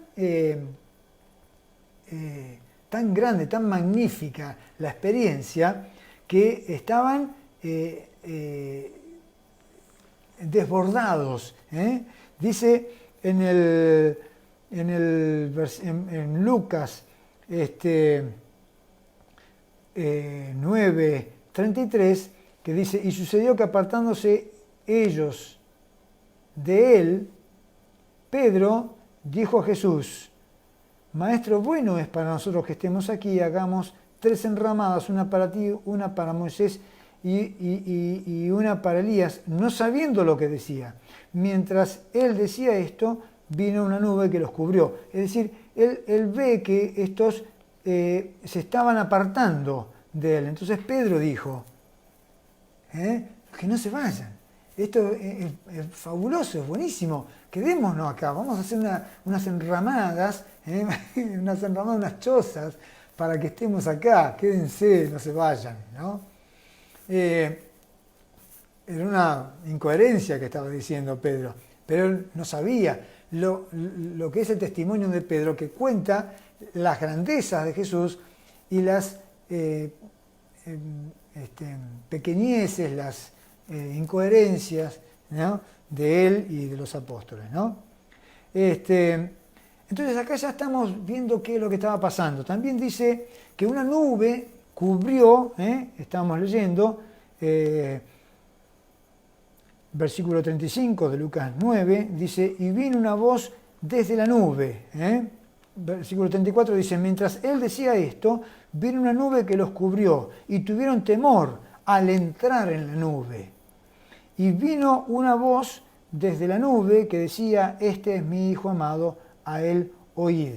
grande, tan magnífica la experiencia, que estaban desbordados. Dice en Lucas 9:33, que dice: y sucedió que apartándose ellos de él, Pedro dijo a Jesús: maestro, bueno es para nosotros que estemos aquí, hagamos 3 enramadas, una para ti, una para Moisés y una para Elías, no sabiendo lo que decía. Mientras él decía esto, vino una nube que los cubrió. Es decir, él ve que estos se estaban apartando de él. Entonces Pedro dijo: que no se vayan. Esto es fabuloso, es buenísimo. Quedémonos acá, vamos a hacer unas enramadas, unas chozas para que estemos acá. Quédense, no se vayan, ¿no? Era una incoherencia que estaba diciendo Pedro, pero él no sabía lo que es el testimonio de Pedro, que cuenta las grandezas de Jesús y las pequeñeces, las incoherencias, ¿no?, de él y de los apóstoles, ¿no? Entonces acá ya estamos viendo qué es lo que estaba pasando. También dice que una nube cubrió, estamos leyendo, versículo 35 de Lucas 9, dice: y vino una voz desde la nube. Versículo 34 dice: mientras él decía esto, vino una nube que los cubrió y tuvieron temor al entrar en la nube. Y vino una voz desde la nube que decía: este es mi Hijo amado, a él oíd.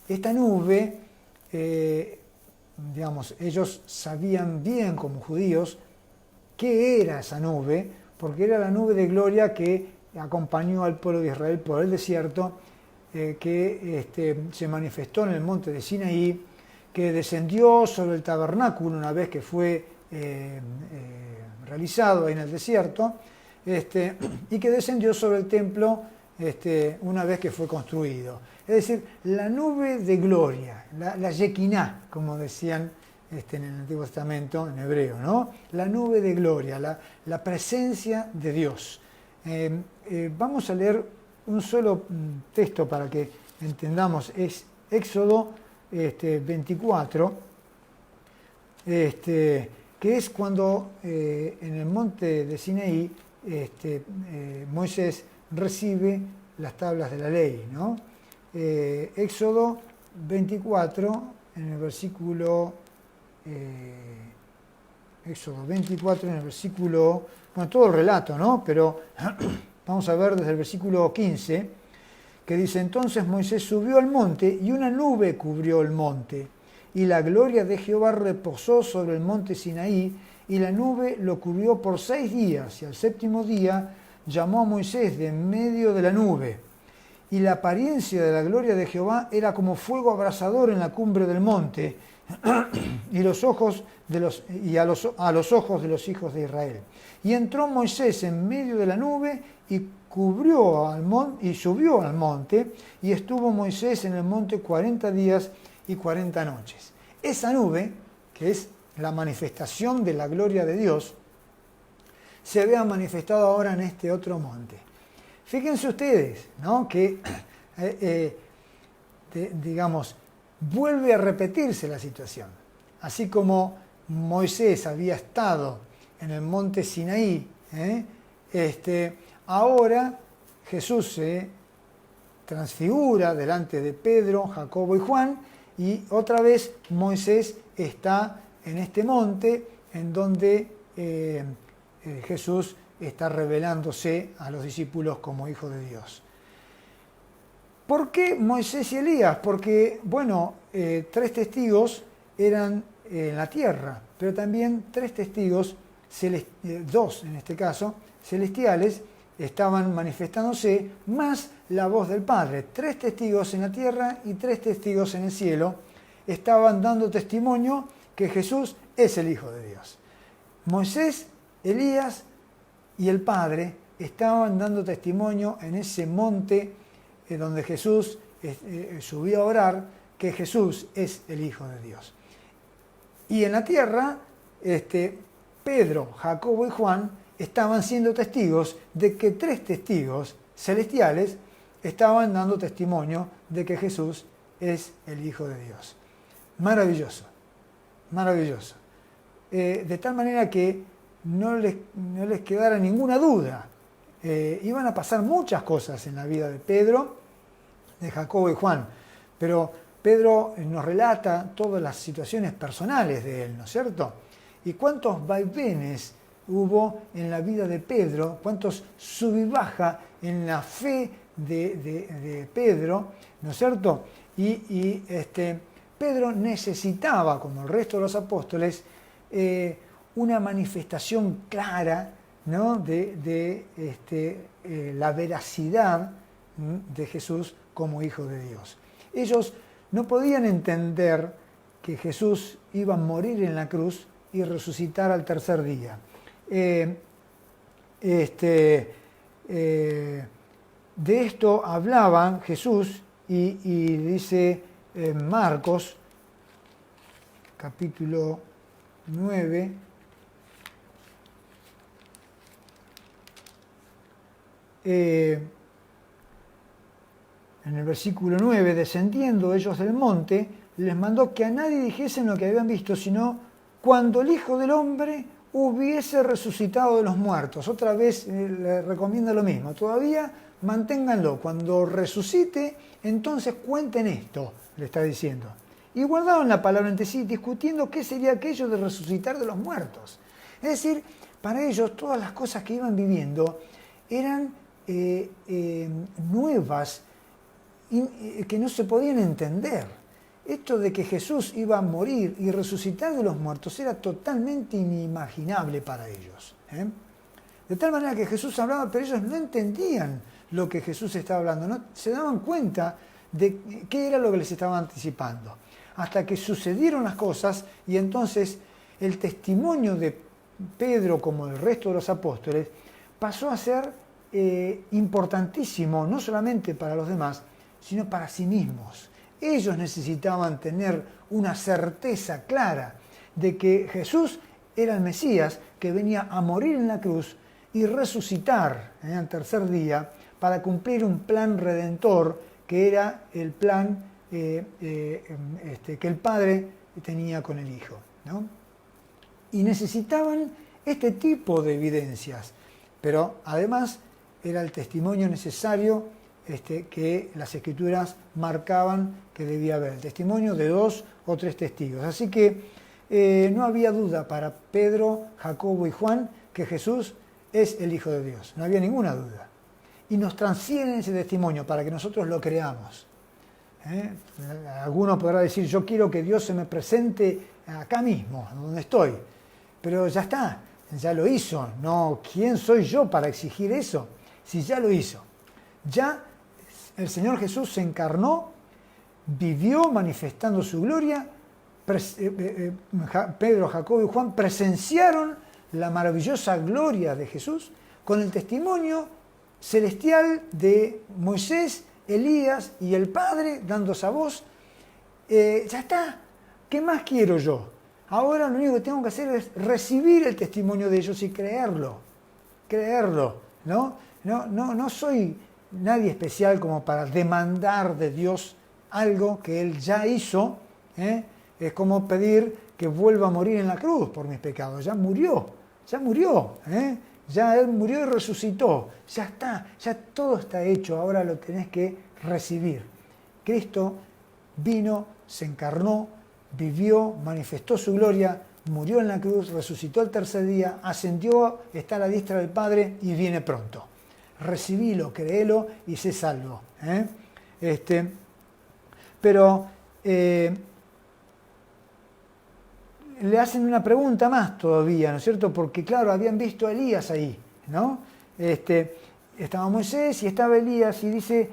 Esta nube, ellos sabían bien como judíos qué era esa nube, porque era la nube de gloria que acompañó al pueblo de Israel por el desierto que se manifestó en el monte de Sinaí, que descendió sobre el tabernáculo una vez que fue realizado ahí en el desierto, y que descendió sobre el templo una vez que fue construido. Es decir, la nube de gloria, la Shekinah, como decían en el Antiguo Testamento, en hebreo, ¿no? La nube de gloria, la presencia de Dios. Vamos a leer un solo texto para que entendamos, es Éxodo 24, que es cuando en el monte de Sinaí Moisés recibe las tablas de la ley, ¿no? Éxodo 24, en el versículo... Éxodo 24, en el versículo... Bueno, todo el relato, ¿no? Pero vamos a ver desde el versículo 15, que dice: entonces Moisés subió al monte y una nube cubrió el monte, y la gloria de Jehová reposó sobre el monte Sinaí, y la nube lo cubrió por 6 días, y al 7º día llamó a Moisés de en medio de la nube, y la apariencia de la gloria de Jehová era como fuego abrasador en la cumbre del monte, y a los ojos de los hijos de Israel. Y entró Moisés en medio de la nube y subió al monte, y estuvo Moisés en el monte 40 días y 40 noches. Esa nube, que es la manifestación de la gloria de Dios, se vea manifestado ahora en este otro monte. Fíjense ustedes, ¿no? Que, digamos, vuelve a repetirse la situación. Así como Moisés había estado en el monte Sinaí, ahora Jesús se transfigura delante de Pedro, Jacobo y Juan, y otra vez Moisés está en este monte en donde Jesús está revelándose a los discípulos como Hijo de Dios. ¿Por qué Moisés y Elías? Porque, bueno, 3 testigos eran en la tierra, pero también 3 testigos, 2 en este caso, celestiales, estaban manifestándose, más la voz del Padre. 3 testigos en la tierra y 3 testigos en el cielo estaban dando testimonio que Jesús es el Hijo de Dios. Moisés, Elías y el Padre estaban dando testimonio en ese monte donde Jesús subió a orar, que Jesús es el Hijo de Dios. Y en la tierra, Pedro, Jacobo y Juan estaban siendo testigos de que 3 testigos celestiales estaban dando testimonio de que Jesús es el Hijo de Dios. Maravilloso, maravilloso. De tal manera que no les quedara ninguna duda. Iban a pasar muchas cosas en la vida de Pedro, de Jacobo y Juan, pero Pedro nos relata todas las situaciones personales de él, ¿no es cierto? Y cuántos vaivenes hubo en la vida de Pedro, cuántos sub y baja en la fe de Pedro, ¿no es cierto? Y Pedro necesitaba, como el resto de los apóstoles, una manifestación clara, ¿no? de la veracidad de Jesús como Hijo de Dios. Ellos no podían entender que Jesús iba a morir en la cruz y resucitar al 3er día. De esto hablaban Jesús y dice Marcos, capítulo 9, en el versículo 9, descendiendo ellos del monte, les mandó que a nadie dijesen lo que habían visto, sino cuando el Hijo del Hombre hubiese resucitado de los muertos. Otra vez les recomienda lo mismo, todavía manténganlo, cuando resucite, entonces cuenten esto, le está diciendo. Y guardaban la palabra entre sí, discutiendo qué sería aquello de resucitar de los muertos. Es decir, para ellos todas las cosas que iban viviendo eran nuevas, que no se podían entender. Esto de que Jesús iba a morir y resucitar de los muertos era totalmente inimaginable para ellos. De tal manera que Jesús hablaba, pero ellos no entendían lo que Jesús estaba hablando, no se daban cuenta de qué era lo que les estaba anticipando. Hasta que sucedieron las cosas y entonces el testimonio de Pedro, como el resto de los apóstoles, pasó a ser importantísimo, no solamente para los demás, sino para sí mismos. Ellos necesitaban tener una certeza clara de que Jesús era el Mesías, que venía a morir en la cruz y resucitar al tercer día para cumplir un plan redentor, que era el plan que el Padre tenía con el Hijo, ¿no? Y necesitaban este tipo de evidencias, pero además era el testimonio necesario que las Escrituras marcaban que debía haber, el testimonio de 2 o 3 testigos. Así que no había duda para Pedro, Jacobo y Juan que Jesús es el Hijo de Dios, no había ninguna duda. Y nos transfieren ese testimonio para que nosotros lo creamos. Alguno podrá decir, yo quiero que Dios se me presente acá mismo, donde estoy, pero ya está, ya lo hizo. No, ¿quién soy yo para exigir eso? Si ya lo hizo. Ya el Señor Jesús se encarnó, vivió manifestando su gloria. Pedro, Jacobo y Juan presenciaron la maravillosa gloria de Jesús con el testimonio celestial de Moisés, Elías y el Padre dando esa voz. Ya está, ¿qué más quiero yo? Ahora lo único que tengo que hacer es recibir el testimonio de ellos y creerlo, ¿no? No soy nadie especial como para demandar de Dios algo que Él ya hizo. Es como pedir que vuelva a morir en la cruz por mis pecados. Ya murió. Ya Él murió y resucitó. Ya está, ya todo está hecho. Ahora lo tenés que recibir. Cristo vino, se encarnó, vivió, manifestó su gloria, murió en la cruz, resucitó el tercer día, ascendió, está a la diestra del Padre y viene pronto. Recibilo, créelo y sé salvo. Pero le hacen una pregunta más todavía, ¿no es cierto? Porque claro, habían visto a Elías ahí, ¿no? Estaba Moisés y estaba Elías y dice,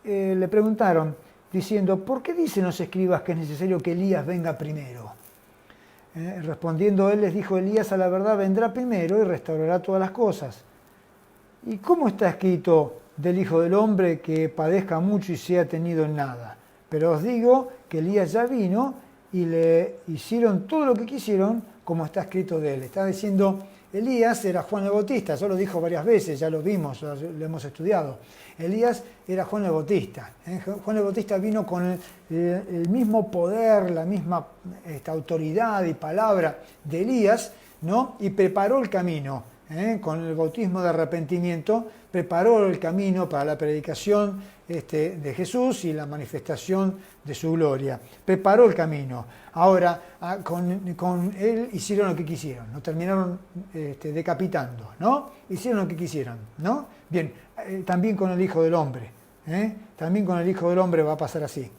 le preguntaron, diciendo, ¿por qué dicen los escribas que es necesario que Elías venga primero? Respondiendo él les dijo, Elías a la verdad vendrá primero y restaurará todas las cosas. ¿Y cómo está escrito del Hijo del Hombre que padezca mucho y sea tenido en nada? Pero os digo que Elías ya vino y le hicieron todo lo que quisieron, como está escrito de él. Está diciendo, Elías era Juan el Bautista, eso lo dijo varias veces, ya lo vimos, lo hemos estudiado. Elías era Juan el Bautista. Juan el Bautista vino con el mismo poder, la misma autoridad y palabra de Elías, ¿no? Y preparó el camino. Con el bautismo de arrepentimiento, preparó el camino para la predicación de Jesús y la manifestación de su gloria. Preparó el camino. Ahora, con él hicieron lo que quisieron, lo terminaron decapitando, ¿no? Hicieron lo que quisieron, ¿no? Bien, también con el Hijo del Hombre. También con el Hijo del Hombre va a pasar así.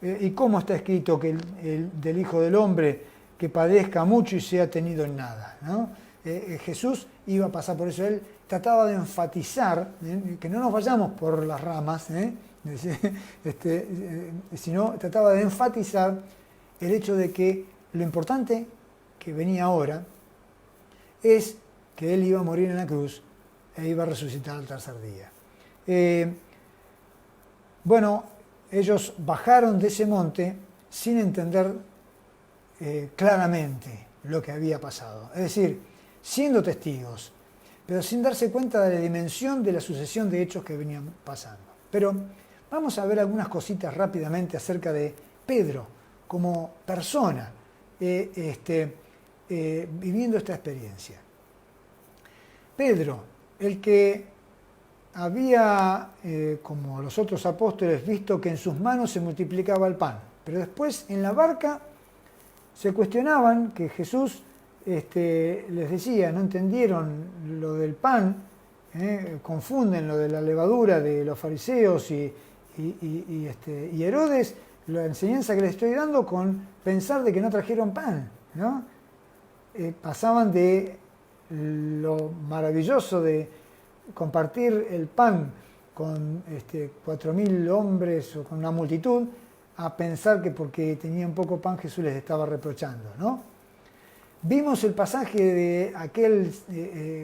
¿Y cómo está escrito que del Hijo del Hombre que padezca mucho y sea tenido en nada, ¿no? Jesús iba a pasar por eso. Él trataba de enfatizar, que no nos vayamos por las ramas, sino trataba de enfatizar el hecho de que lo importante que venía ahora es que Él iba a morir en la cruz e iba a resucitar al tercer día. Bueno, ellos bajaron de ese monte sin entender claramente lo que había pasado. Es decir, siendo testigos, pero sin darse cuenta de la dimensión de la sucesión de hechos que venían pasando. Pero vamos a ver algunas cositas rápidamente acerca de Pedro como persona viviendo esta experiencia. Pedro, el que había, como los otros apóstoles, visto que en sus manos se multiplicaba el pan, pero después en la barca se cuestionaban que Jesús les decía, no entendieron lo del pan, confunden lo de la levadura de los fariseos y Herodes, la enseñanza que les estoy dando con pensar de que no trajeron pan, ¿no? Pasaban de lo maravilloso de compartir el pan con 4.000 hombres o con una multitud, a pensar que porque tenían poco pan Jesús les estaba reprochando, ¿no? Vimos el pasaje de aquel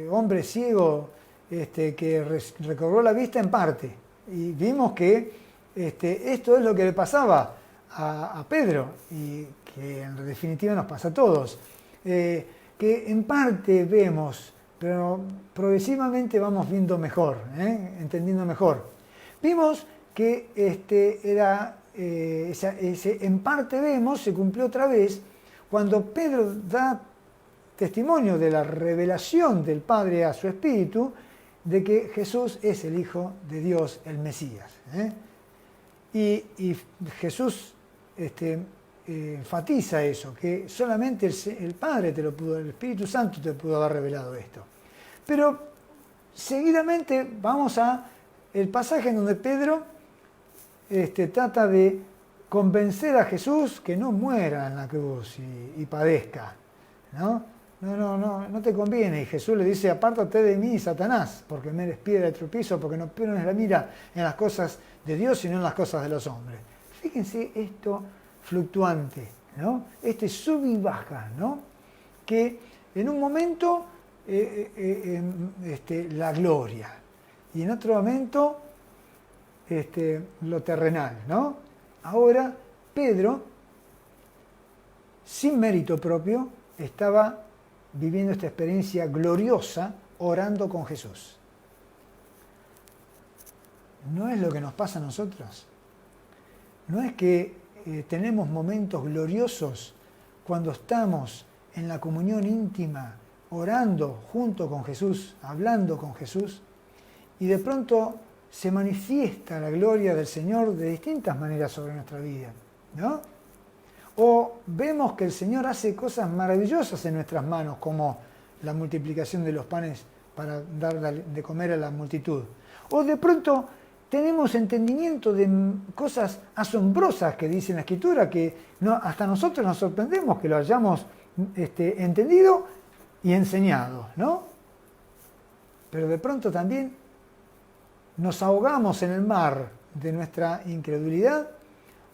hombre ciego que recobró la vista en parte, y vimos que esto es lo que le pasaba a Pedro y que en definitiva nos pasa a todos, que en parte vemos, pero progresivamente vamos viendo mejor, entendiendo mejor. Vimos que ese en parte vemos se cumplió otra vez cuando Pedro da testimonio de la revelación del Padre a su Espíritu de que Jesús es el Hijo de Dios, el Mesías. Y Jesús enfatiza eso, que solamente el Padre el Espíritu Santo te pudo haber revelado esto. Pero seguidamente vamos a el pasaje en donde Pedro trata de convencer a Jesús que no muera en la cruz y padezca, ¿no? No te conviene. Y Jesús le dice, apártate de mí, Satanás, porque me eres piedra de tropiezo, porque no pones la mira en las cosas de Dios, sino en las cosas de los hombres. Fíjense esto fluctuante, ¿no? Sub y baja, ¿no? Que en un momento la gloria, y en otro momento lo terrenal, ¿no? Ahora Pedro, sin mérito propio, estaba viviendo esta experiencia gloriosa orando con Jesús. ¿No es lo que nos pasa a nosotros? ¿No es que tenemos momentos gloriosos cuando estamos en la comunión íntima, orando junto con Jesús, hablando con Jesús, y de pronto se manifiesta la gloria del Señor de distintas maneras sobre nuestra vida, ¿no? O vemos que el Señor hace cosas maravillosas en nuestras manos, como la multiplicación de los panes para dar de comer a la multitud. O de pronto tenemos entendimiento de cosas asombrosas que dice la Escritura, que hasta nosotros nos sorprendemos que lo hayamos entendido y enseñado, ¿no? Pero de pronto también nos ahogamos en el mar de nuestra incredulidad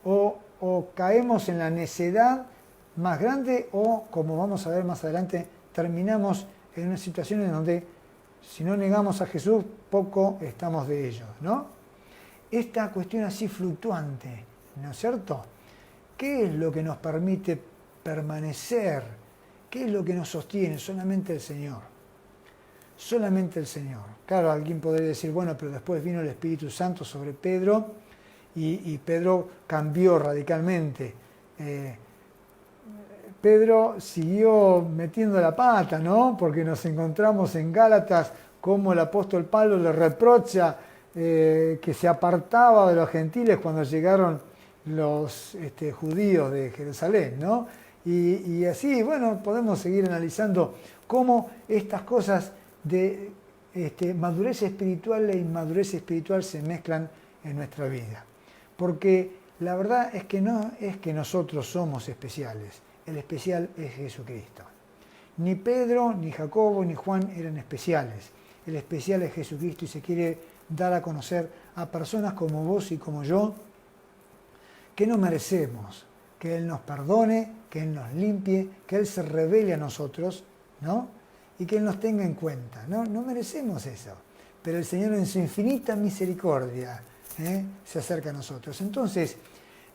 o caemos en la necedad más grande o, como vamos a ver más adelante, terminamos en una situación en donde si no negamos a Jesús, poco estamos de ellos, ¿no? Esta cuestión así fluctuante, ¿no es cierto? ¿Qué es lo que nos permite permanecer? ¿Qué es lo que nos sostiene? Solamente el Señor. Solamente el Señor. Claro, alguien podría decir, bueno, pero después vino el Espíritu Santo sobre Pedro y Pedro cambió radicalmente. Pedro siguió metiendo la pata, ¿no? Porque nos encontramos en Gálatas como el apóstol Pablo le reprocha que se apartaba de los gentiles cuando llegaron los judíos de Jerusalén, ¿no? Y así, bueno, podemos seguir analizando cómo estas cosas de madurez espiritual e inmadurez espiritual se mezclan en nuestra vida. Porque la verdad es que no es que nosotros somos especiales, el especial es Jesucristo. Ni Pedro, ni Jacobo, ni Juan eran especiales. El especial es Jesucristo y se quiere dar a conocer a personas como vos y como yo, que no merecemos, que Él nos perdone, que Él nos limpie, que Él se revele a nosotros, ¿no? Y que Él nos tenga en cuenta, ¿no? No merecemos eso, pero el Señor en su infinita misericordia se acerca a nosotros. Entonces,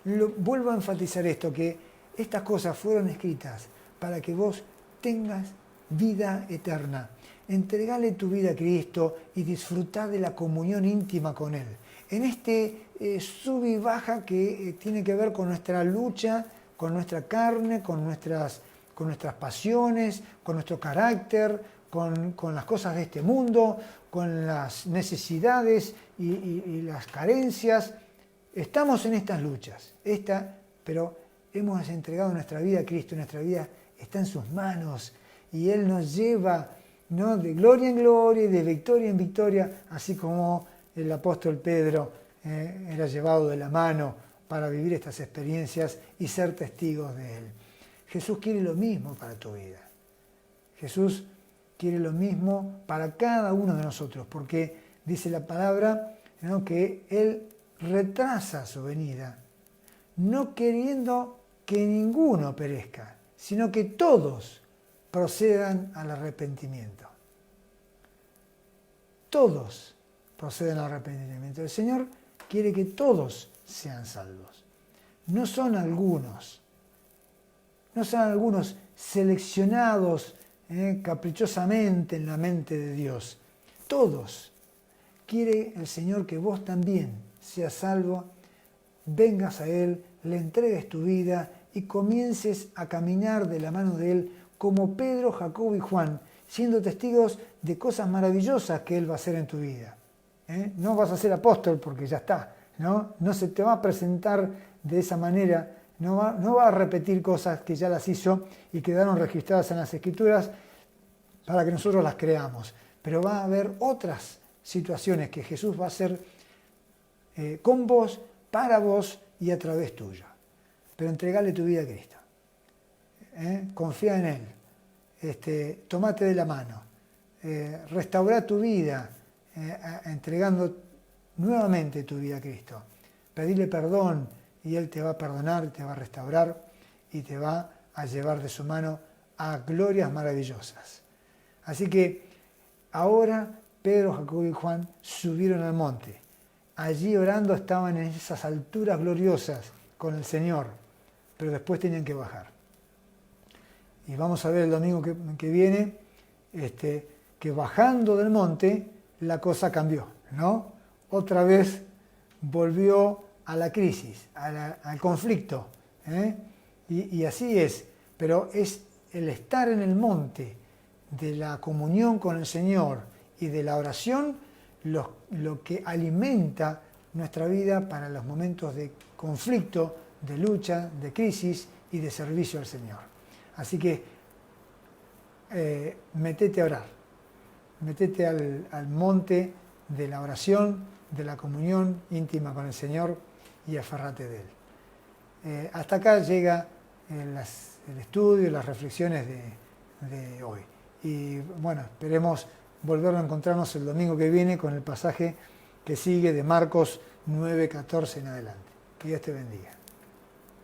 vuelvo a enfatizar esto, que estas cosas fueron escritas para que vos tengas vida eterna. Entregale tu vida a Cristo y disfrutá de la comunión íntima con Él. En sub y baja que tiene que ver con nuestra lucha, con nuestra carne, con nuestras pasiones, con nuestro carácter, con las cosas de este mundo, con las necesidades y las carencias. Estamos en estas luchas, pero hemos entregado nuestra vida a Cristo, nuestra vida está en sus manos y Él nos lleva, ¿no?, de gloria en gloria y de victoria en victoria, así como el apóstol Pedro era llevado de la mano para vivir estas experiencias y ser testigos de Él. Jesús quiere lo mismo para tu vida. Jesús quiere lo mismo para cada uno de nosotros, porque dice la palabra, ¿no?, que Él retrasa su venida, no queriendo que ninguno perezca, sino que todos procedan al arrepentimiento. Todos proceden al arrepentimiento. El Señor quiere que todos sean salvos. No son algunos seleccionados caprichosamente en la mente de Dios. Todos. Quiere el Señor que vos también seas salvo, vengas a Él, le entregues tu vida y comiences a caminar de la mano de Él como Pedro, Jacobo y Juan, siendo testigos de cosas maravillosas que Él va a hacer en tu vida. No vas a ser apóstol porque ya está, ¿no? No se te va a presentar de esa manera, no va a repetir cosas que ya las hizo y quedaron registradas en las Escrituras para que nosotros las creamos. Pero va a haber otras situaciones que Jesús va a hacer con vos, para vos y a través tuyo. Pero entregale tu vida a Cristo. Confía en Él. Tomate de la mano. Restaura tu vida entregando nuevamente tu vida a Cristo. Pedile perdón y Él te va a perdonar, te va a restaurar y te va a llevar de su mano a glorias maravillosas. Así que ahora Pedro, Jacobo y Juan subieron al monte. Allí orando estaban en esas alturas gloriosas con el Señor, pero después tenían que bajar. Y vamos a ver el domingo que viene que bajando del monte la cosa cambió, ¿no? Otra vez volvió a la crisis, al conflicto. Y así es, pero es el estar en el monte de la comunión con el Señor y de la oración lo que alimenta nuestra vida para los momentos de conflicto, de lucha, de crisis y de servicio al Señor. Así que metete a orar, metete al monte de la oración, de la comunión íntima con el Señor y aferrate de Él. Hasta acá llega el estudio, las reflexiones de hoy. Y bueno, esperemos volver a encontrarnos el domingo que viene con el pasaje que sigue de Marcos 9:14 en adelante. Que Dios te bendiga.